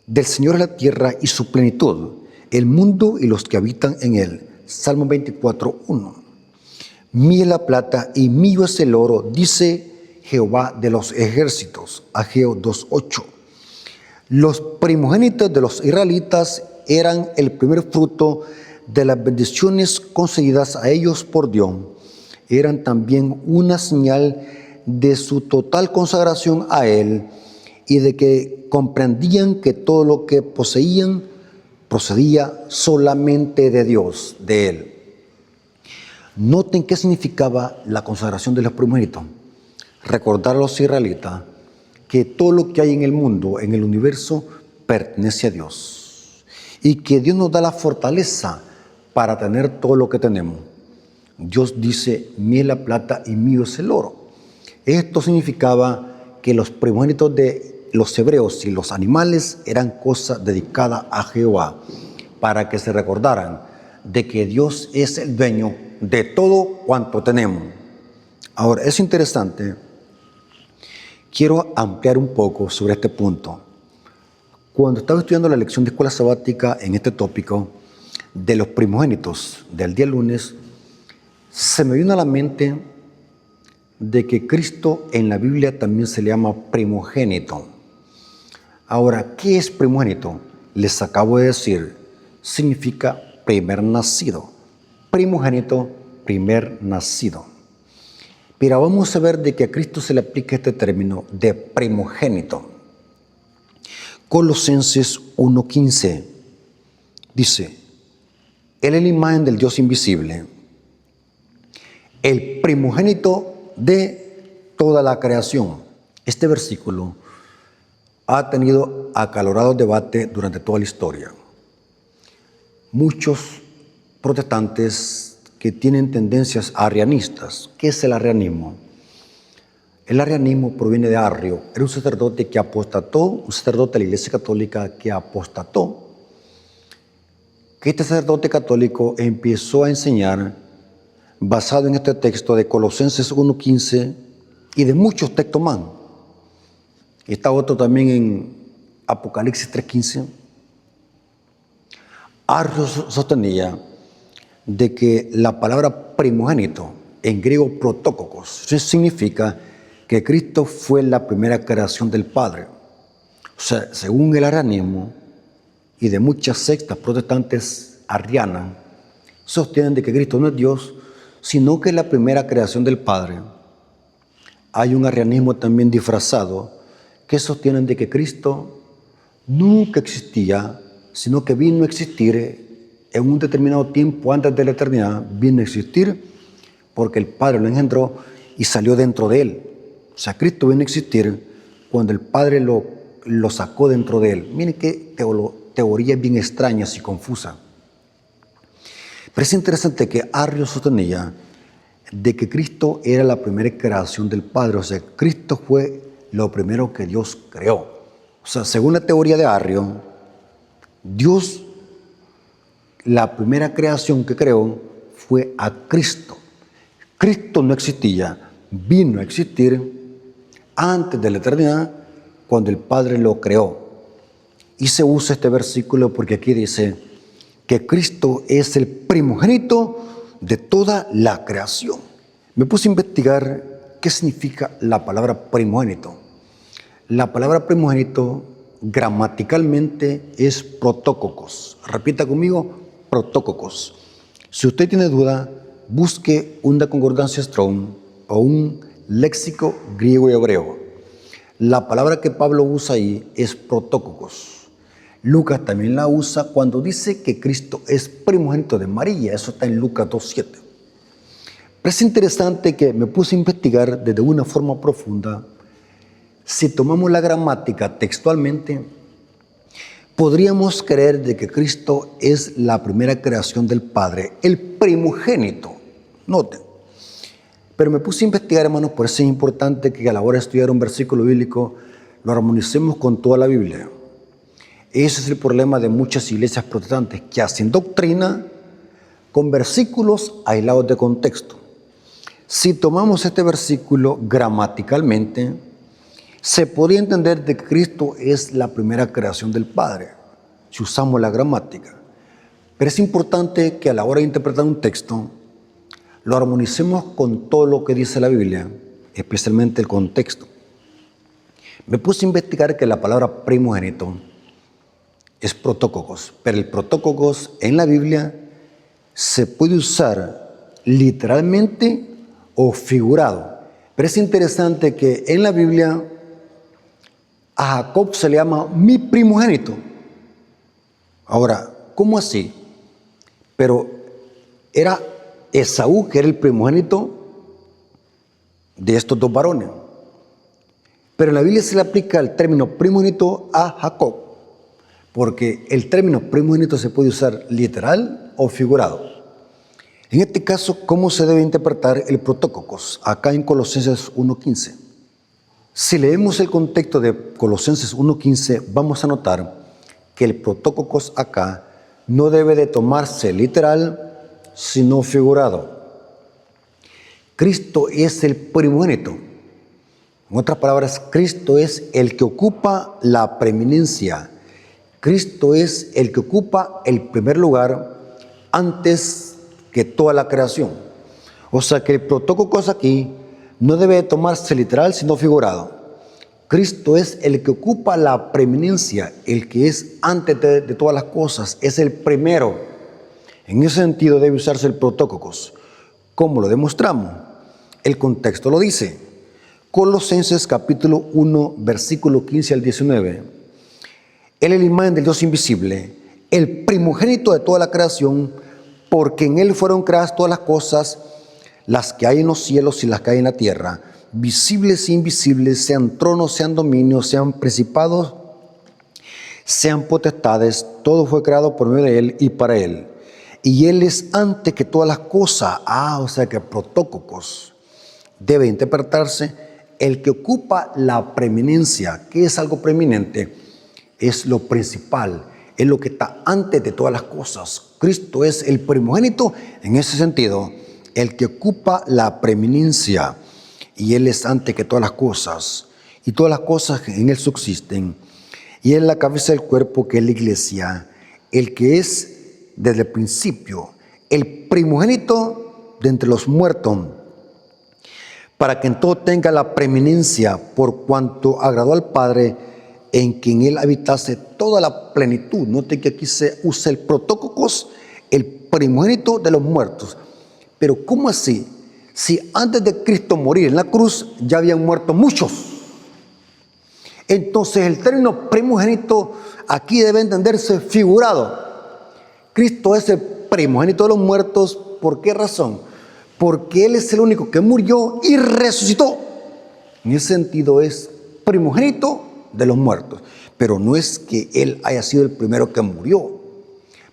Del Señor es la tierra y su plenitud, el mundo y los que habitan en él. Salmo 24:1. Mía es la plata y mío es el oro, dice Jehová de los ejércitos. Ageo 2:8. Los primogénitos de los israelitas eran el primer fruto de las bendiciones concedidas a ellos por Dios. Eran también una señal de su total consagración a Él y de que comprendían que todo lo que poseían procedía solamente de Dios, de Él. Noten qué significaba la consagración de los primogénitos. Recordar a los israelitas que todo lo que hay en el mundo, en el universo, pertenece a Dios. Y que Dios nos da la fortaleza para tener todo lo que tenemos. Dios dice, mía es la plata y mío es el oro. Esto significaba que los primogénitos de los hebreos y los animales eran cosas dedicadas a Jehová, para que se recordaran de que Dios es el dueño de todo cuanto tenemos. Ahora, es interesante. Quiero ampliar un poco sobre este punto. Cuando estaba estudiando la lección de escuela sabática en este tópico de los primogénitos del día lunes, se me vino a la mente de que Cristo en la Biblia también se le llama primogénito. Ahora, ¿qué es primogénito? Les acabo de decir, significa primer nacido. Primogénito, primer nacido. Pero vamos a ver de que a Cristo se le aplica este término de primogénito. Colosenses 1:15 dice, Él es la imagen del Dios invisible, el primogénito de toda la creación. Este versículo ha tenido acalorado debate durante toda la historia. Muchos protestantes que tienen tendencias arrianistas. ¿Qué es el arrianismo? El arrianismo proviene de Arrio. Era un sacerdote que apostató, un sacerdote de la Iglesia Católica que apostató. Que este sacerdote católico empezó a enseñar, basado en este texto de Colosenses 1:15 y de muchos textos más. Está otro también en Apocalipsis 3:15. Arrio sostenía de que la palabra primogénito, en griego protócocos, significa que Cristo fue la primera creación del Padre. O sea, según el arrianismo y de muchas sectas protestantes arrianas, sostienen de que Cristo no es Dios, sino que es la primera creación del Padre. Hay un arrianismo también disfrazado que sostienen de que Cristo nunca existía, sino que vino a existir en un determinado tiempo antes de la eternidad, vino a existir porque el Padre lo engendró y salió dentro de él. O sea, Cristo vino a existir cuando el Padre lo sacó dentro de él. Miren qué teoría bien extraña y confusa. Pero es interesante que Arrio sostenía de que Cristo era la primera creación del Padre. O sea, Cristo fue lo primero que Dios creó. O sea, según la teoría de Arrio, Dios, la primera creación que creó fue a Cristo. Cristo no existía, vino a existir antes de la eternidad cuando el Padre lo creó. Y se usa este versículo porque aquí dice que Cristo es el primogénito de toda la creación. Me puse a investigar qué significa la palabra primogénito. La palabra primogénito gramaticalmente es protócocos. Repita conmigo, protócocos. Si usted tiene duda, busque una concordancia Strong o un léxico griego y hebreo. La palabra que Pablo usa ahí es protócocos. Lucas también la usa cuando dice que Cristo es primogénito de María. Eso está en Lucas 2:7. Pero es interesante que me puse a investigar desde una forma profunda. Si tomamos la gramática textualmente, podríamos creer de que Cristo es la primera creación del Padre, el primogénito. Noten. Pero me puse a investigar, hermanos, por eso es importante que a la hora de estudiar un versículo bíblico lo armonicemos con toda la Biblia. Ese es el problema de muchas iglesias protestantes que hacen doctrina con versículos aislados de contexto. Si tomamos este versículo gramaticalmente, se podría entender de que Cristo es la primera creación del Padre, si usamos la gramática. Pero es importante que a la hora de interpretar un texto, lo armonicemos con todo lo que dice la Biblia, especialmente el contexto. Me puse a investigar que la palabra primogénito es protócocos, pero el protócocos en la Biblia se puede usar literalmente o figurado. Pero es interesante que en la Biblia a Jacob se le llama mi primogénito. Ahora, ¿cómo así? Pero era Esaú, que era el primogénito de estos dos varones. Pero en la Biblia se le aplica el término primogénito a Jacob, porque el término primogénito se puede usar literal o figurado. En este caso, ¿cómo se debe interpretar el protócocos? Acá en Colosenses 1:15. Si leemos el contexto de Colosenses 1:15, vamos a notar que el protócocos acá no debe de tomarse literal, sino figurado. Cristo es el primogénito. En otras palabras, Cristo es el que ocupa la preeminencia. Cristo es el que ocupa el primer lugar antes que toda la creación. O sea que el protócocos aquí no debe de tomarse literal, sino figurado. Cristo es el que ocupa la preeminencia, el que es antes de todas las cosas, es el primero. En ese sentido debe usarse el protócocos. ¿Cómo lo demostramos? El contexto lo dice. Colosenses capítulo 1, versículo 15 al 19. Él es la imagen del Dios invisible, el primogénito de toda la creación, porque en Él fueron creadas todas las cosas, las que hay en los cielos y las que hay en la tierra, visibles e invisibles, sean tronos, sean dominios, sean principados, sean potestades, todo fue creado por medio de Él y para Él. Y Él es antes que todas las cosas. O sea que protócocos debe interpretarse el que ocupa la preeminencia. ¿Qué es algo preeminente? Es lo principal, es lo que está antes de todas las cosas. Cristo es el primogénito en ese sentido, el que ocupa la preeminencia. Y Él es antes que todas las cosas. Y todas las cosas en Él subsisten. Y Él es la cabeza del cuerpo, que es la iglesia, el que es desde el principio, el primogénito de entre los muertos, para que en todo tenga la preeminencia, por cuanto agradó al Padre, en quien Él habitase toda la plenitud. Note que aquí se usa el protócocos, el primogénito de los muertos. Pero ¿cómo así? Si antes de Cristo morir en la cruz ya habían muerto muchos. Entonces el término primogénito aquí debe entenderse figurado. Cristo es el primogénito de los muertos. ¿Por qué razón? Porque Él es el único que murió y resucitó. En ese sentido es primogénito de los muertos. Pero no es que Él haya sido el primero que murió.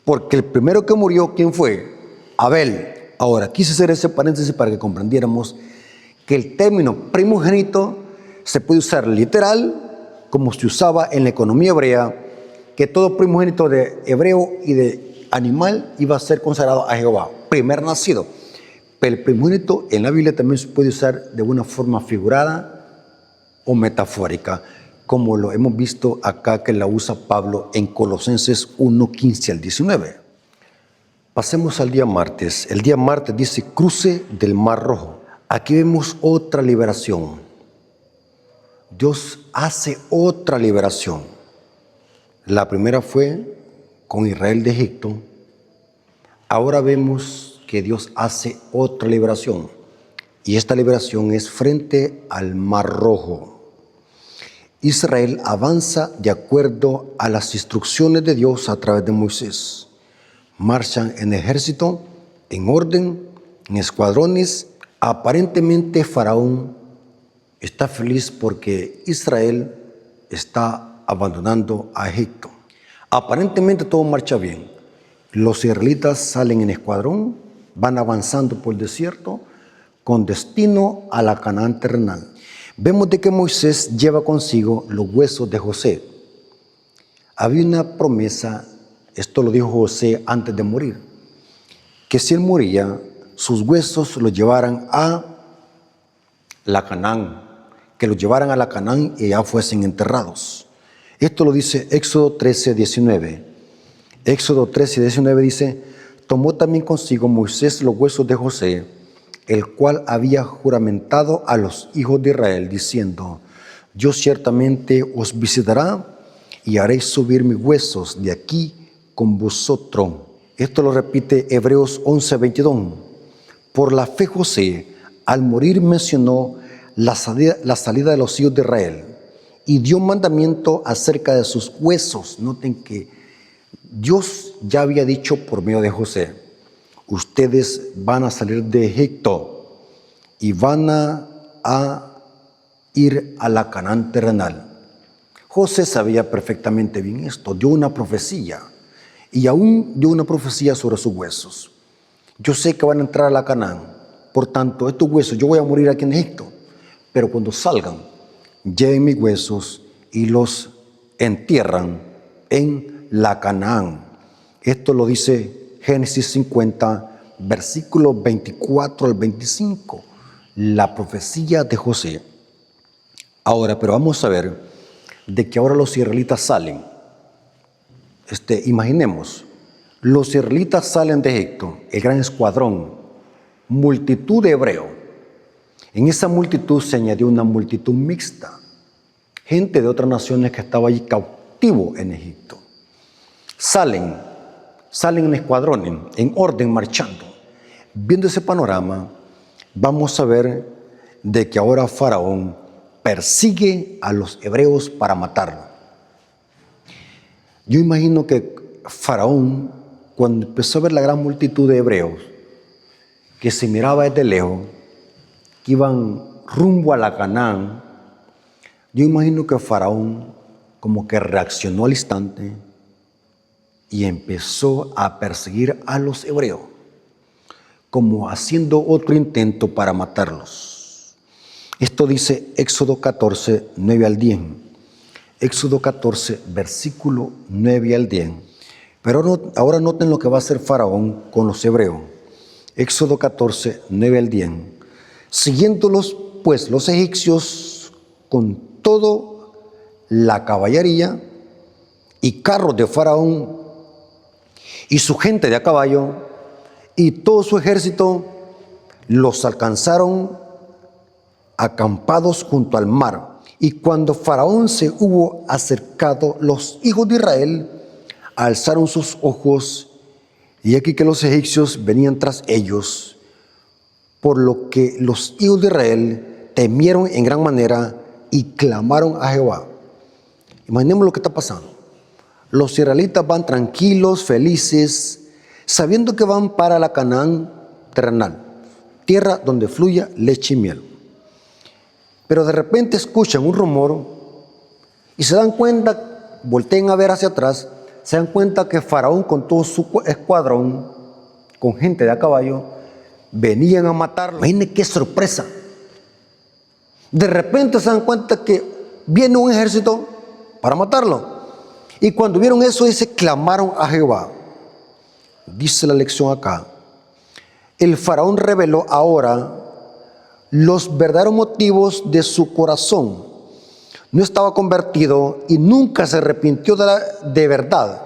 Porque el primero que murió, ¿quién fue? Abel. Ahora, quise hacer ese paréntesis para que comprendiéramos que el término primogénito se puede usar literal, como se usaba en la economía hebrea, que todo primogénito de hebreo y de animal iba a ser consagrado a Jehová, primer nacido. Pero el primogénito en la Biblia también se puede usar de una forma figurada o metafórica, como lo hemos visto acá que la usa Pablo en Colosenses 1, 15 al 19. Pasemos al día martes. El día martes dice cruce del Mar Rojo. Aquí vemos otra liberación. Dios hace otra liberación. La primera fue con Israel de Egipto. Ahora vemos que Dios hace otra liberación. Y esta liberación es frente al Mar Rojo. Israel avanza de acuerdo a las instrucciones de Dios a través de Moisés. Marchan en ejército, en orden, en escuadrones. Aparentemente Faraón está feliz porque Israel está abandonando a Egipto. Aparentemente todo marcha bien. Los israelitas salen en escuadrón, van avanzando por el desierto con destino a la Canaán terrenal. Vemos de que Moisés lleva consigo los huesos de José. Había una promesa, esto lo dijo José antes de morir, que si él moría, sus huesos los llevaran a la Canaán, que los llevaran a la Canaán y allá fuesen enterrados. Esto lo dice Éxodo 13, 19. Éxodo 13, 19 dice: tomó también consigo Moisés los huesos de José, el cual había juramentado a los hijos de Israel, diciendo: Dios ciertamente os visitará y haréis subir mis huesos de aquí con vosotros. Esto lo repite Hebreos 11, 22. Por la fe José, al morir, mencionó la salida de los hijos de Israel y dio mandamiento acerca de sus huesos. Noten que Dios ya había dicho por medio de José: ustedes van a salir de Egipto y van a ir a la Canaán terrenal. José sabía perfectamente bien esto, dio una profecía y aún dio una profecía sobre sus huesos. Yo sé que van a entrar a la Canaán, por tanto, estos huesos, yo voy a morir aquí en Egipto, pero cuando salgan, lleven mis huesos y los entierran en la Canaán. Esto lo dice Génesis 50, versículos 24 al 25, la profecía de José. Ahora, pero vamos a ver de que ahora los israelitas salen. Imaginemos, los israelitas salen de Egipto, el gran escuadrón, multitud de hebreos. En esa multitud se añadió una multitud mixta, gente de otras naciones que estaba allí cautivo en Egipto. Salen en escuadrones, en orden, marchando. Viendo ese panorama, vamos a ver de que ahora Faraón persigue a los hebreos para matarlo. Yo imagino que Faraón, cuando empezó a ver la gran multitud de hebreos, que se miraba desde lejos, que iban rumbo a la Canaán, yo imagino que Faraón como que reaccionó al instante y empezó a perseguir a los hebreos, como haciendo otro intento para matarlos. Esto dice Éxodo 14, 9 al 10. Éxodo 14, versículo 9 al 10. Pero ahora noten lo que va a hacer Faraón con los hebreos. Éxodo 14, 9 al 10. Siguiéndolos, pues, los egipcios con toda la caballería y carros de Faraón y su gente de a caballo y todo su ejército, los alcanzaron acampados junto al mar. Y cuando Faraón se hubo acercado, los hijos de Israel alzaron sus ojos, y aquí que los egipcios venían tras ellos, por lo que los hijos de Israel temieron en gran manera y clamaron a Jehová. Imaginemos lo que está pasando. Los israelitas van tranquilos, felices, sabiendo que van para la Canaán terrenal, tierra donde fluya leche y miel. Pero de repente escuchan un rumor y se dan cuenta, volteen a ver hacia atrás, se dan cuenta que Faraón con todo su escuadrón, con gente de a caballo, venían a matarlo. Imaginen qué sorpresa. De repente se dan cuenta que viene un ejército para matarlo. Y cuando vieron eso, dice, clamaron a Jehová. Dice la lección acá: el Faraón reveló ahora los verdaderos motivos de su corazón. No estaba convertido y nunca se arrepintió de verdad.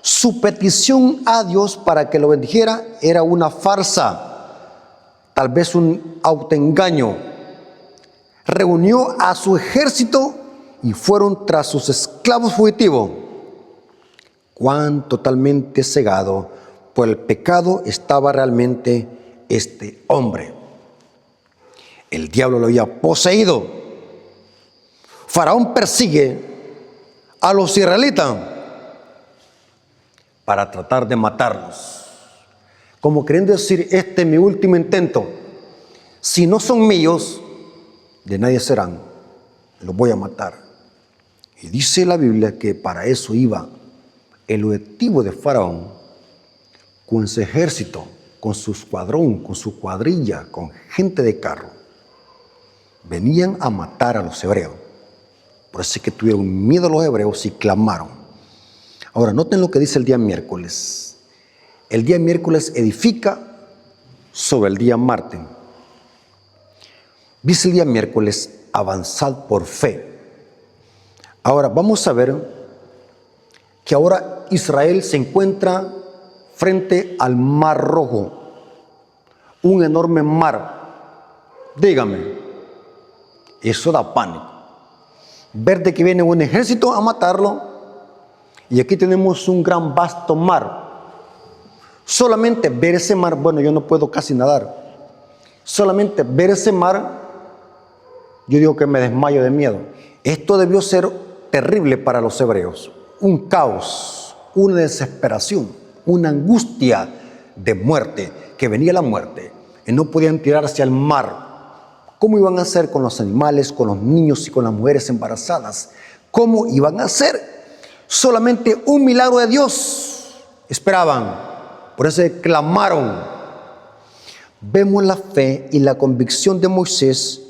Su petición a Dios para que lo bendijera era una farsa, tal vez un autoengaño. Reunió a su ejército y fueron tras sus esclavos fugitivos. Cuán totalmente cegado por el pecado estaba realmente este hombre. El diablo lo había poseído. Faraón persigue a los israelitas para tratar de matarlos, como queriendo decir, este es mi último intento. Si no son míos, de nadie serán, los voy a matar. Y dice la Biblia que para eso iba el objetivo de Faraón, con su ejército, con su escuadrón, con su cuadrilla, con gente de carro. Venían a matar a los hebreos. Por eso es que tuvieron miedo a los hebreos y clamaron. Ahora, noten lo que dice el día miércoles. El día miércoles edifica sobre el día martes. Dice el día miércoles, avanzad por fe. Ahora, vamos a ver que ahora Israel se encuentra frente al Mar Rojo. Un enorme mar. Dígame, eso da pánico. Ver de que viene un ejército a matarlo, y aquí tenemos un gran vasto mar. Solamente ver ese mar, bueno, yo no puedo casi nadar. Solamente ver ese mar, yo digo que me desmayo de miedo. Esto debió ser terrible para los hebreos. Un caos, una desesperación, una angustia de muerte, que venía la muerte, y no podían tirarse al mar. ¿Cómo iban a hacer con los animales, con los niños y con las mujeres embarazadas? ¿Cómo iban a hacer? Solamente un milagro de Dios esperaban. Por eso clamaron. Vemos la fe y la convicción de Moisés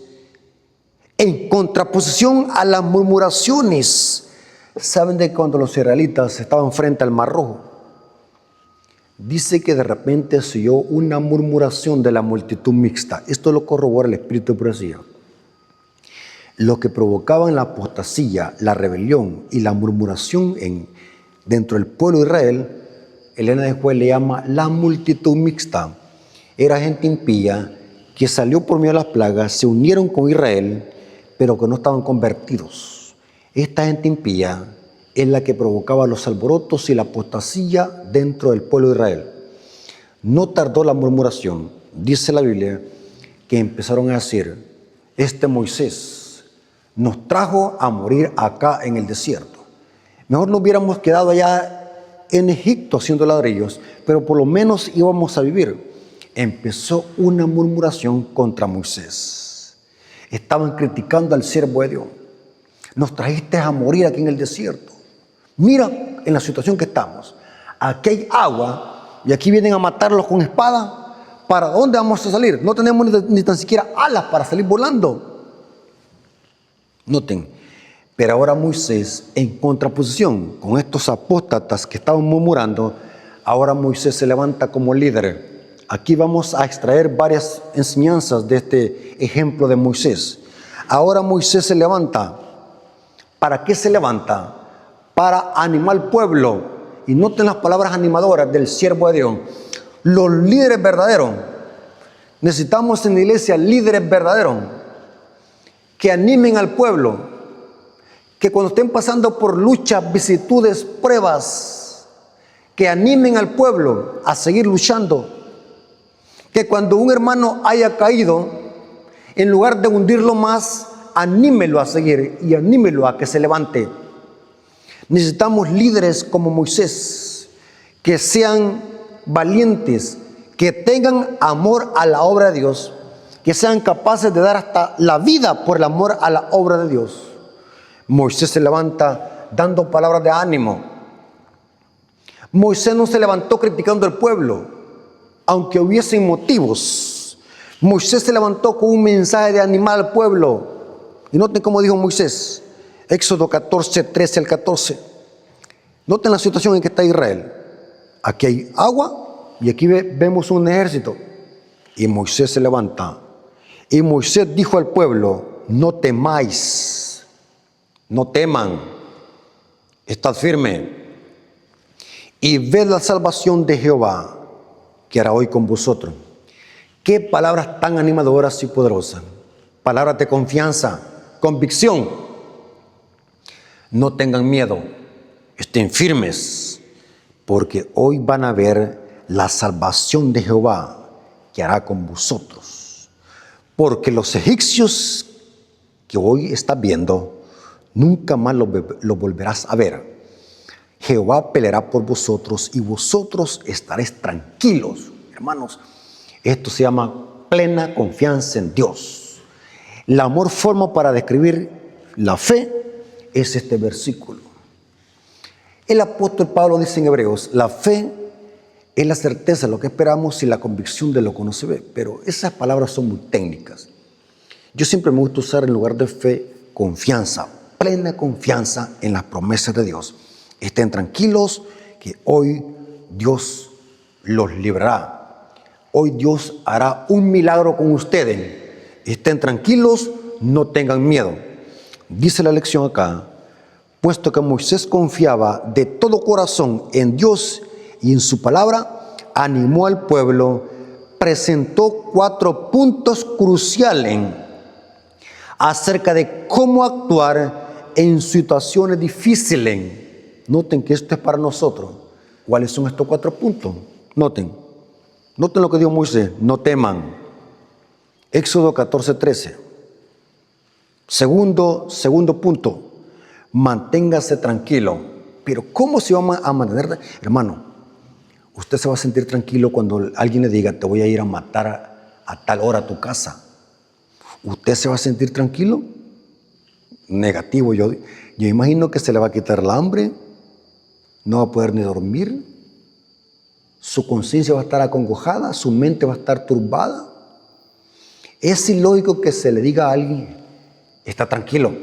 en contraposición a las murmuraciones. ¿Saben de cuando los israelitas estaban frente al Mar Rojo? Dice que de repente se oyó una murmuración de la multitud mixta. Esto lo corrobora el espíritu de profecía. Lo que provocaban la apostasía, la rebelión y la murmuración dentro del pueblo de Israel, Elena después le llama la multitud mixta. Era gente impía que salió por medio de las plagas, se unieron con Israel, pero que no estaban convertidos. Esta gente impía es la que provocaba los alborotos y la apostasía dentro del pueblo de Israel. No tardó la murmuración. Dice la Biblia que empezaron a decir, este Moisés nos trajo a morir acá en el desierto. Mejor no hubiéramos quedado allá en Egipto haciendo ladrillos, pero por lo menos íbamos a vivir. Empezó una murmuración contra Moisés. Estaban criticando al siervo de Dios. Nos trajiste a morir aquí en el desierto. Mira en la situación que estamos. Aquí hay agua y aquí vienen a matarlos con espada. ¿Para dónde vamos a salir? No tenemos ni tan siquiera alas para salir volando. Noten, pero ahora Moisés, en contraposición con estos apóstatas que estaban murmurando, ahora Moisés se levanta como líder. Aquí vamos a extraer varias enseñanzas de este ejemplo de Moisés. Ahora Moisés se levanta. ¿Para qué se levanta? Para animar al pueblo. Y noten las palabras animadoras del siervo de Dios. Los líderes verdaderos. Necesitamos en la iglesia líderes verdaderos que animen al pueblo, que cuando estén pasando por luchas, vicisitudes, pruebas, que animen al pueblo a seguir luchando. Que cuando un hermano haya caído, en lugar de hundirlo más, anímelo a seguir y anímelo a que se levante. Necesitamos líderes como Moisés, que sean valientes, que tengan amor a la obra de Dios, que sean capaces de dar hasta la vida por el amor a la obra de Dios. Moisés se levanta dando palabras de ánimo. Moisés no se levantó criticando al pueblo, aunque hubiesen motivos. Moisés se levantó con un mensaje de animar al pueblo. Y noten cómo dijo Moisés, Éxodo 14, 13 al 14. Noten la situación en que está Israel. Aquí hay agua y aquí vemos un ejército. Y Moisés se levanta. Y Moisés dijo al pueblo, no temáis, no teman, estad firme y ved la salvación de Jehová que hará hoy con vosotros. Qué palabras tan animadoras y poderosas. Palabras de confianza, convicción. No tengan miedo, estén firmes, porque hoy van a ver la salvación de Jehová que hará con vosotros. Porque los egipcios que hoy estás viendo nunca más lo volverás a ver. Jehová peleará por vosotros y vosotros estaréis tranquilos. Hermanos, esto se llama plena confianza en Dios. La mejor forma para describir la fe es este versículo. El apóstol Pablo dice en Hebreos, la fe es la certeza de lo que esperamos y la convicción de lo que no se ve. Pero esas palabras son muy técnicas. Yo siempre me gusta usar en lugar de fe, confianza, plena confianza en las promesas de Dios. Estén tranquilos que hoy Dios los librará. Hoy Dios hará un milagro con ustedes. Estén tranquilos, no tengan miedo. Dice la lección acá, puesto que Moisés confiaba de todo corazón en Dios y en su palabra, animó al pueblo, presentó 4 puntos cruciales acerca de cómo actuar en situaciones difíciles. Noten que esto es para nosotros. ¿Cuáles son estos 4 puntos? Noten lo que dijo Moisés, no teman. Éxodo 14:13. Segundo punto, manténgase tranquilo. Pero ¿cómo se va a mantener? Hermano, usted se va a sentir tranquilo cuando alguien le diga, te voy a ir a matar a tal hora a tu casa. ¿Usted se va a sentir tranquilo? Negativo. Yo imagino que se le va a quitar el hambre, no va a poder ni dormir, su conciencia va a estar acongojada, su mente va a estar turbada. Es ilógico que se le diga a alguien, está tranquilo.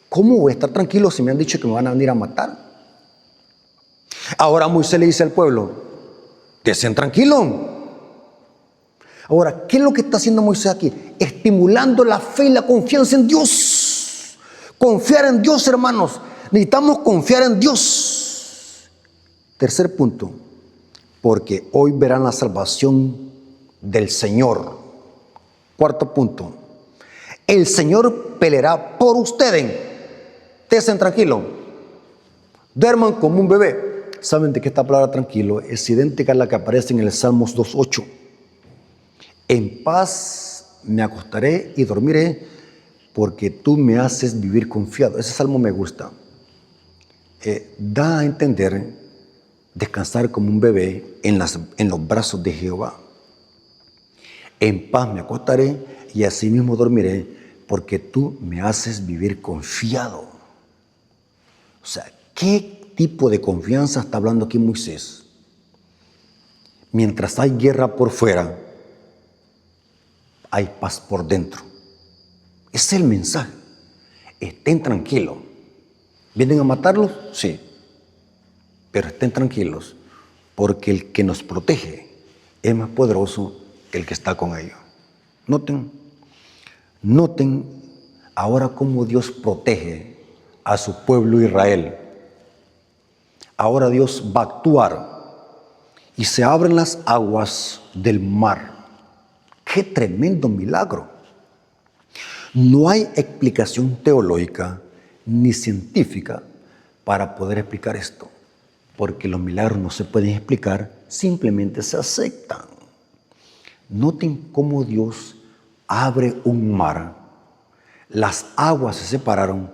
¿Cómo voy a estar tranquilo si me han dicho que me van a venir a matar? Ahora Moisés le dice al pueblo, estén tranquilos. Ahora, ¿qué es lo que está haciendo Moisés aquí? Estimulando la fe y la confianza en Dios. Confiar en Dios, hermanos. Necesitamos confiar en Dios. Tercer punto, porque hoy verán la salvación del Señor. Cuarto punto, el Señor peleará por ustedes. Estén tranquilos. Duerman como un bebé. ¿Saben de qué esta palabra tranquilo? Es idéntica a la que aparece en el Salmos 2:8. En paz me acostaré y dormiré porque tú me haces vivir confiado. Ese salmo me gusta. Da a entender descansar como un bebé en los brazos de Jehová. En paz me acostaré y así mismo dormiré porque tú me haces vivir confiado. O sea, ¿qué tipo de confianza está hablando aquí Moisés? Mientras hay guerra por fuera, hay paz por dentro. Ese es el mensaje. Estén tranquilos. ¿Vienen a matarlos? Sí. Pero estén tranquilos, porque el que nos protege es más poderoso que el que está con ellos. Noten ahora cómo Dios protege a su pueblo Israel. Ahora Dios va a actuar y se abren las aguas del mar. ¡Qué tremendo milagro! No hay explicación teológica ni científica para poder explicar esto, porque los milagros no se pueden explicar, simplemente se aceptan. Noten cómo Dios abre un mar, las aguas se separaron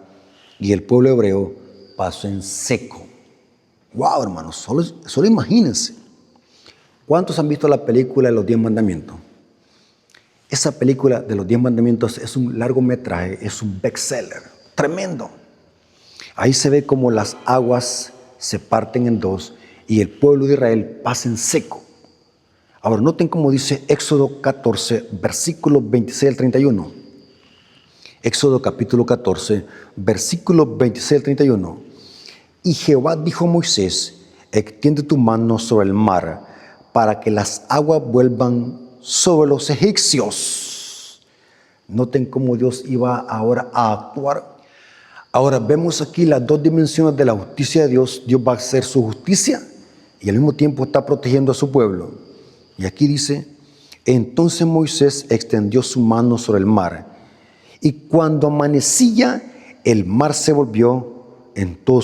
y el pueblo hebreo pasó en seco. ¡Wow, hermanos! Solo imagínense. ¿Cuántos han visto la película de los 10 mandamientos? Esa película de los 10 mandamientos es un largometraje, es un bestseller, tremendo. Ahí se ve cómo las aguas se parten en dos y el pueblo de Israel pasa en seco. Ahora noten cómo dice Éxodo 14, versículos 26 al 31. Éxodo capítulo 14, versículos 26 al 31. Y Jehová dijo a Moisés, extiende tu mano sobre el mar para que las aguas vuelvan sobre los egipcios. Noten cómo Dios iba ahora a actuar. Ahora vemos aquí las 2 dimensiones de la justicia de Dios. Dios va a hacer su justicia y al mismo tiempo está protegiendo a su pueblo. Y aquí dice, entonces Moisés extendió su mano sobre el mar y cuando amanecía el mar se volvió en toda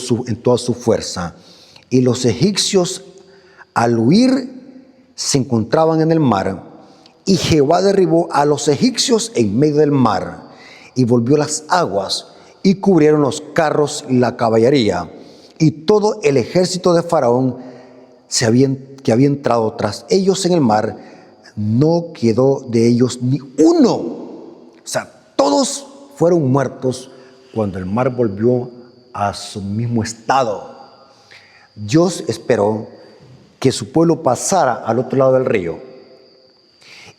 su fuerza y los egipcios al huir se encontraban en el mar y Jehová derribó a los egipcios en medio del mar y volvió las aguas y cubrieron los carros y la caballería, y todo el ejército de Faraón que había entrado tras ellos en el mar, no quedó de ellos ni uno. O sea, todos fueron muertos cuando el mar volvió a su mismo estado. Dios esperó que su pueblo pasara al otro lado del río.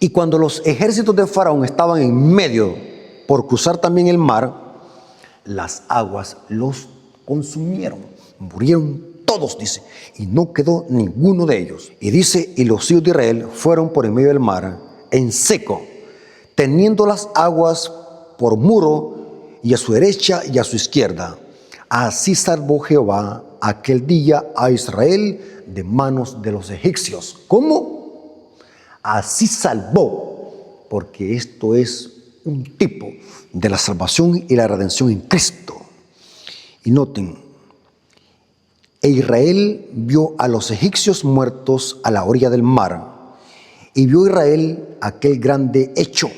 Y cuando los ejércitos de Faraón estaban en medio por cruzar también el mar, las aguas los consumieron. Murieron todos, dice, y no quedó ninguno de ellos. Y dice, y los hijos de Israel fueron por en medio del mar en seco, teniendo las aguas por muro, y a su derecha y a su izquierda. Así salvó Jehová aquel día a Israel de manos de los egipcios. ¿Cómo? Así salvó, porque esto es un tipo de la salvación y la redención en Cristo. Y noten, e Israel vio a los egipcios muertos a la orilla del mar, y vio Israel aquel grande hecho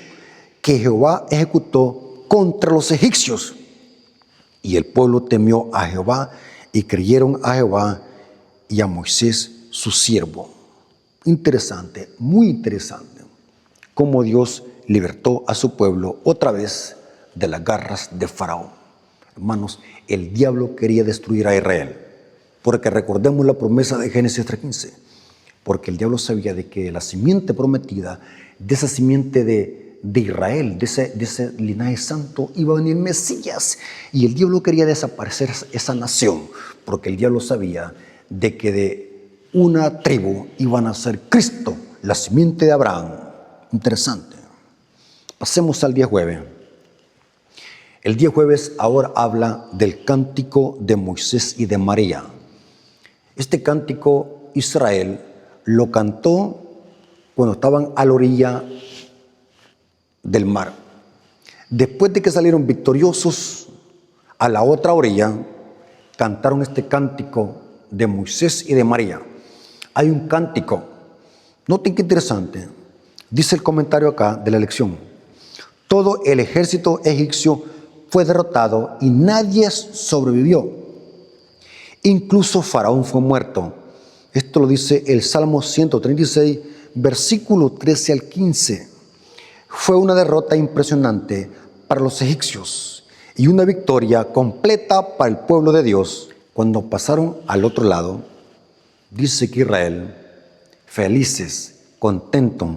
que Jehová ejecutó contra los egipcios. Y el pueblo temió a Jehová y creyeron a Jehová y a Moisés su siervo. Interesante, muy interesante, cómo Dios libertó a su pueblo otra vez de las garras de Faraón. Hermanos, el diablo quería destruir a Israel, porque recordemos la promesa de Génesis 3:15, porque el diablo sabía de que la simiente prometida, de esa simiente de Israel, de ese linaje santo, iba a venir Mesías, y el diablo quería desaparecer esa nación, porque el diablo sabía de que de una tribu iba a nacer Cristo, la simiente de Abraham. Interesante. Pasemos al día jueves. El día jueves ahora habla del cántico de Moisés y de María. Este cántico Israel lo cantó cuando estaban a la orilla del mar. Después de que salieron victoriosos a la otra orilla, cantaron este cántico de Moisés y de María. Hay un cántico. Noten qué interesante. Dice el comentario acá de la lección: todo el ejército egipcio fue derrotado y nadie sobrevivió. Incluso Faraón fue muerto. Esto lo dice el Salmo 136, versículo 13 al 15. Fue una derrota impresionante para los egipcios y una victoria completa para el pueblo de Dios. Cuando pasaron al otro lado, dice que Israel, felices, contentos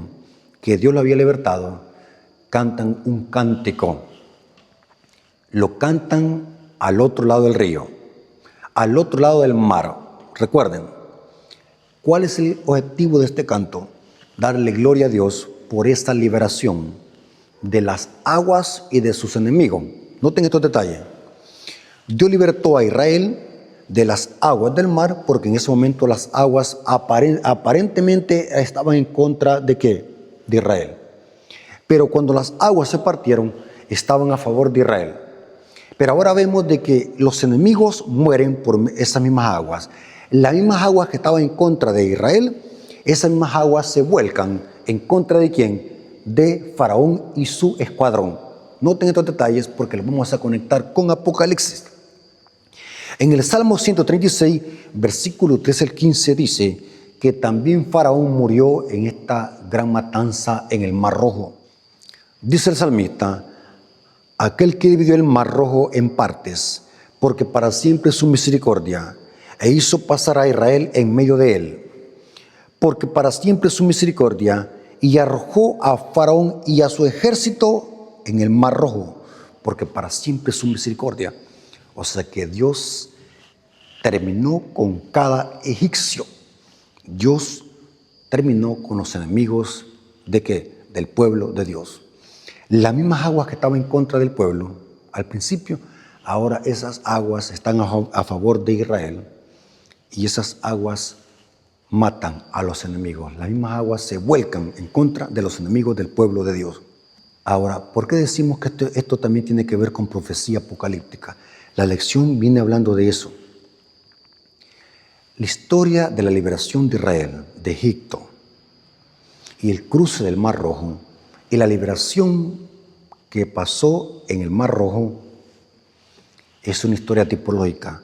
que Dios lo había libertado, cantan un cántico. Lo cantan al otro lado del río, al otro lado del mar. Recuerden, ¿cuál es el objetivo de este canto? Darle gloria a Dios por esta liberación de las aguas y de sus enemigos. Noten estos detalles. Dios libertó a Israel de las aguas del mar, porque en ese momento las aguas aparentemente estaban en contra de ¿qué? De Israel. Pero cuando las aguas se partieron, estaban a favor de Israel. Pero ahora vemos de que los enemigos mueren por esas mismas aguas. Las mismas aguas que estaban en contra de Israel, esas mismas aguas se vuelcan en contra de ¿quién? De Faraón y su escuadrón. Noten estos detalles porque los vamos a conectar con Apocalipsis. En el Salmo 136, versículo 13 al 15 dice que también Faraón murió en esta gran matanza en el Mar Rojo. Dice el salmista: aquel que dividió el Mar Rojo en partes, porque para siempre es su misericordia, e hizo pasar a Israel en medio de él, porque para siempre es su misericordia, y arrojó a Faraón y a su ejército en el Mar Rojo, porque para siempre es su misericordia. O sea que Dios terminó con cada egipcio. Dios terminó con los enemigos ¿de qué? Del pueblo de Dios. Las mismas aguas que estaban en contra del pueblo al principio, ahora esas aguas están a favor de Israel, y esas aguas matan a los enemigos. Las mismas aguas se vuelcan en contra de los enemigos del pueblo de Dios. Ahora, ¿por qué decimos que esto también tiene que ver con profecía apocalíptica? La lección viene hablando de eso. La historia de la liberación de Israel de Egipto y el cruce del Mar Rojo y la liberación que pasó en el Mar Rojo Es una historia tipológica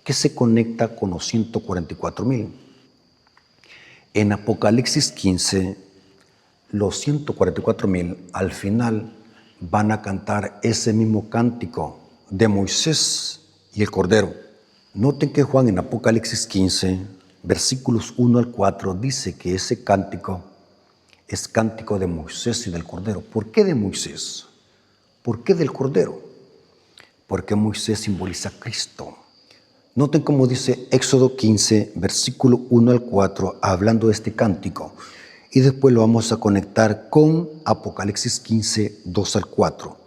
que se conecta con los 144,000. En Apocalipsis 15, los 144,000 al final van a cantar ese mismo cántico de Moisés y el Cordero. Noten que Juan en Apocalipsis 15, versículos 1 al 4, dice que ese cántico es cántico de Moisés y del Cordero. ¿Por qué de Moisés? ¿Por qué del Cordero? Porque Moisés simboliza a Cristo. Noten cómo dice Éxodo 15, versículo 1 al 4, hablando de este cántico. Y después lo vamos a conectar con Apocalipsis 15, 2 al 4.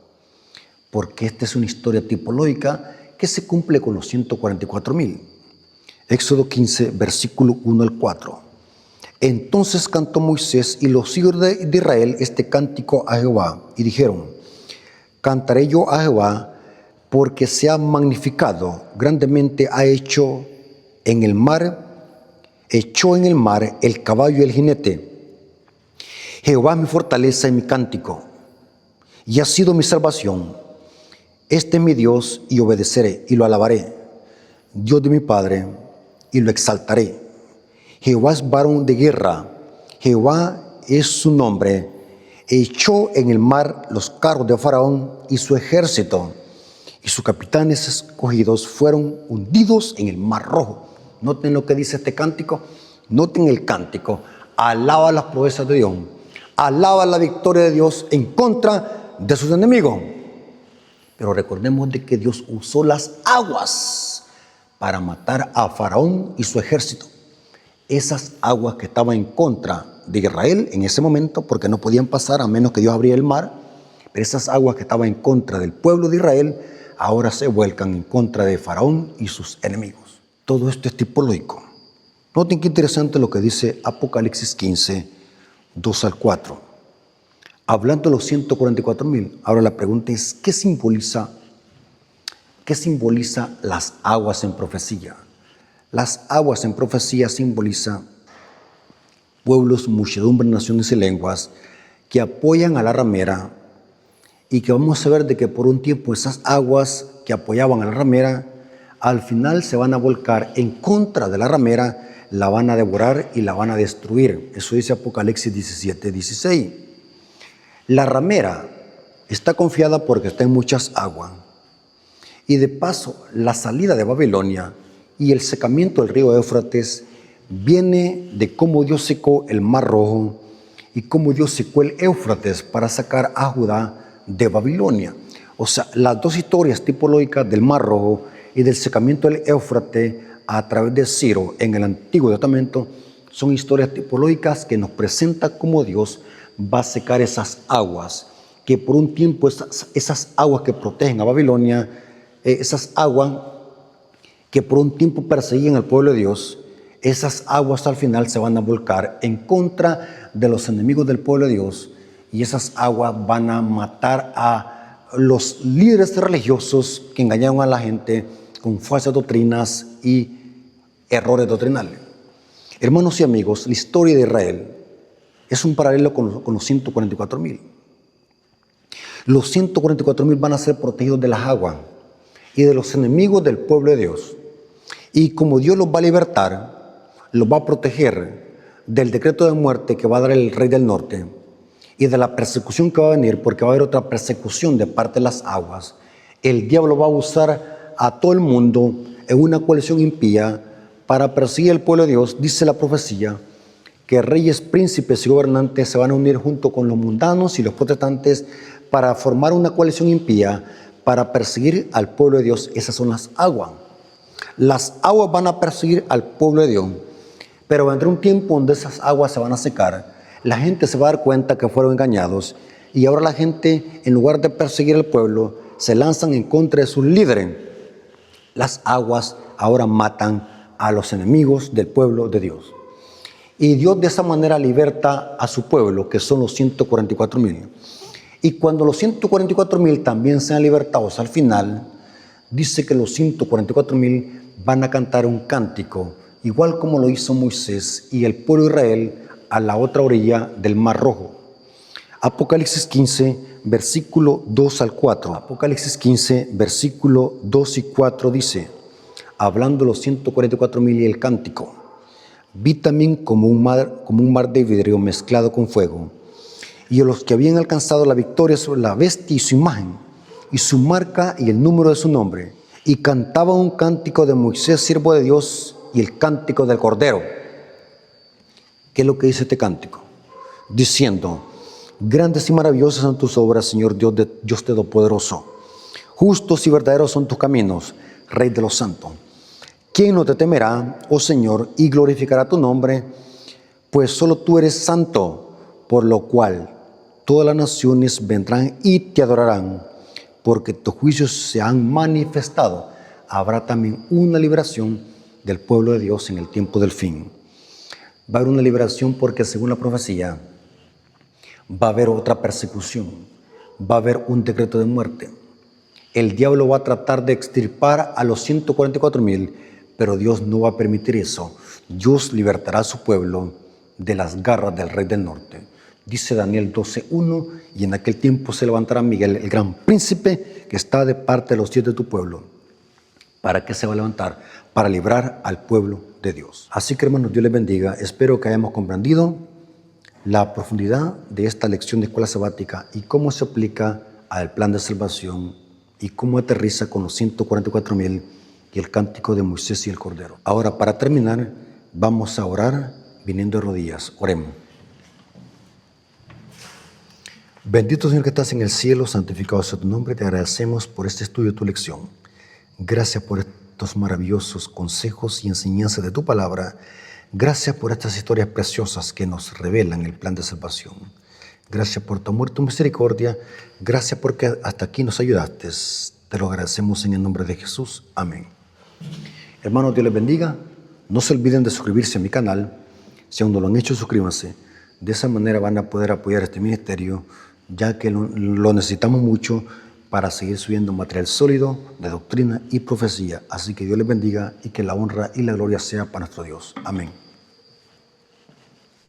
Porque esta es una historia tipológica que se cumple con los 144,000. Éxodo 15, versículo 1 al 4. Entonces cantó Moisés y los hijos de Israel este cántico a Jehová. Y dijeron, cantaré yo a Jehová, porque se ha magnificado, grandemente ha echó en el mar el caballo y el jinete. Jehová es mi fortaleza y mi cántico, y ha sido mi salvación. Este es mi Dios, y obedeceré, y lo alabaré. Dios de mi Padre, y lo exaltaré. Jehová es varón de guerra, Jehová es su nombre. Echó en el mar los carros de Faraón y su ejército, y sus capitanes escogidos fueron hundidos en el mar rojo. Noten lo que dice este cántico. Noten el cántico. Alaba las proezas de Dios. Alaba la victoria de Dios en contra de sus enemigos. Pero recordemos de que Dios usó las aguas para matar a Faraón y su ejército. Esas aguas que estaban en contra de Israel en ese momento, porque no podían pasar a menos que Dios abriera el mar, pero esas aguas que estaban en contra del pueblo de Israel, ahora se vuelcan en contra de Faraón y sus enemigos. Todo esto es tipológico. Noten qué interesante lo que dice Apocalipsis 15, 2 al 4. Hablando de los 144,000, ahora la pregunta es, ¿qué simboliza las aguas en profecía? Las aguas en profecía simbolizan pueblos, muchedumbres, naciones y lenguas que apoyan a la ramera, y que vamos a ver de que por un tiempo esas aguas que apoyaban a la ramera, al final se van a volcar en contra de la ramera, la van a devorar y la van a destruir. Eso dice Apocalipsis 17, 16. La ramera está confiada porque está en muchas aguas. Y de paso, la salida de Babilonia y el secamiento del río Éufrates viene de cómo Dios secó el Mar Rojo y cómo Dios secó el Éufrates para sacar a Judá de Babilonia. O sea, las dos historias tipológicas del Mar Rojo y del secamiento del Éufrates a través de Ciro en el Antiguo Testamento son historias tipológicas que nos presentan cómo Dios va a secar esas aguas, que por un tiempo esas aguas que protegen a Babilonia, esas aguas que por un tiempo perseguían al pueblo de Dios, esas aguas al final se van a volcar en contra de los enemigos del pueblo de Dios, y esas aguas van a matar a los líderes religiosos que engañaron a la gente con falsas doctrinas y errores doctrinales. Hermanos y amigos, la historia de Israel es un paralelo con los 144,000. Los 144,000 van a ser protegidos de las aguas y de los enemigos del pueblo de Dios. Y como Dios los va a libertar, los va a proteger del decreto de muerte que va a dar el rey del norte y de la persecución que va a venir, porque va a haber otra persecución de parte de las aguas. El diablo va a usar a todo el mundo en una coalición impía para perseguir al pueblo de Dios. Dice la profecía que reyes, príncipes y gobernantes se van a unir junto con los mundanos y los protestantes para formar una coalición impía para perseguir al pueblo de Dios. Esas son las aguas. Las aguas van a perseguir al pueblo de Dios, pero vendrá un tiempo donde esas aguas se van a secar. La gente se va a dar cuenta que fueron engañados, y ahora la gente, en lugar de perseguir al pueblo, se lanzan en contra de sus líderes. Las aguas ahora matan a los enemigos del pueblo de Dios. Y Dios de esa manera liberta a su pueblo, que son los 144,000. Y cuando los 144,000 también sean libertados al final, dice que los 144,000 van a cantar un cántico, igual como lo hizo Moisés y el pueblo de Israel a la otra orilla del Mar Rojo. Apocalipsis 15, versículo 2 al 4. Apocalipsis 15, versículo 2 y 4 dice, hablando los 144,000 y el cántico, vi también como un mar de vidrio mezclado con fuego, y a los que habían alcanzado la victoria sobre la bestia y su imagen, y su marca y el número de su nombre, y cantaban un cántico de Moisés, siervo de Dios, y el cántico del Cordero. ¿Qué es lo que dice este cántico? Diciendo, grandes y maravillosas son tus obras, Señor Dios Todopoderoso. Justos y verdaderos son tus caminos, Rey de los santos. ¿Quién no te temerá, oh Señor, y glorificará tu nombre? Pues solo tú eres santo, por lo cual todas las naciones vendrán y te adorarán, porque tus juicios se han manifestado. Habrá también una liberación del pueblo de Dios en el tiempo del fin. Va a haber una liberación porque según la profecía va a haber otra persecución, va a haber un decreto de muerte. El diablo va a tratar de extirpar a los 144,000, pero Dios no va a permitir eso. Dios libertará a su pueblo de las garras del rey del norte. Dice Daniel 12:1, y en aquel tiempo se levantará Miguel, el gran príncipe, que está de parte de los 10 de tu pueblo. ¿Para qué se va a levantar? Para librar al pueblo de Dios. Así que, hermanos, Dios les bendiga. Espero que hayamos comprendido la profundidad de esta lección de escuela sabática y cómo se aplica al plan de salvación y cómo aterriza con los 144,000 y el cántico de Moisés y el Cordero. Ahora, para terminar, vamos a orar viniendo de rodillas. Oremos. Bendito Señor que estás en el cielo, santificado sea tu nombre. Te agradecemos por este estudio de tu lección. Gracias por estos maravillosos consejos y enseñanzas de tu palabra. Gracias por estas historias preciosas que nos revelan el plan de salvación. Gracias por tu amor y tu misericordia. Gracias porque hasta aquí nos ayudaste. Te lo agradecemos en el nombre de Jesús. Amén. Hermanos, Dios les bendiga. No se olviden de suscribirse a mi canal. Si aún no lo han hecho, suscríbanse. De esa manera van a poder apoyar este ministerio, ya que lo necesitamos mucho para seguir subiendo material sólido de doctrina y profecía. Así que Dios les bendiga y que la honra y la gloria sea para nuestro Dios. Amén.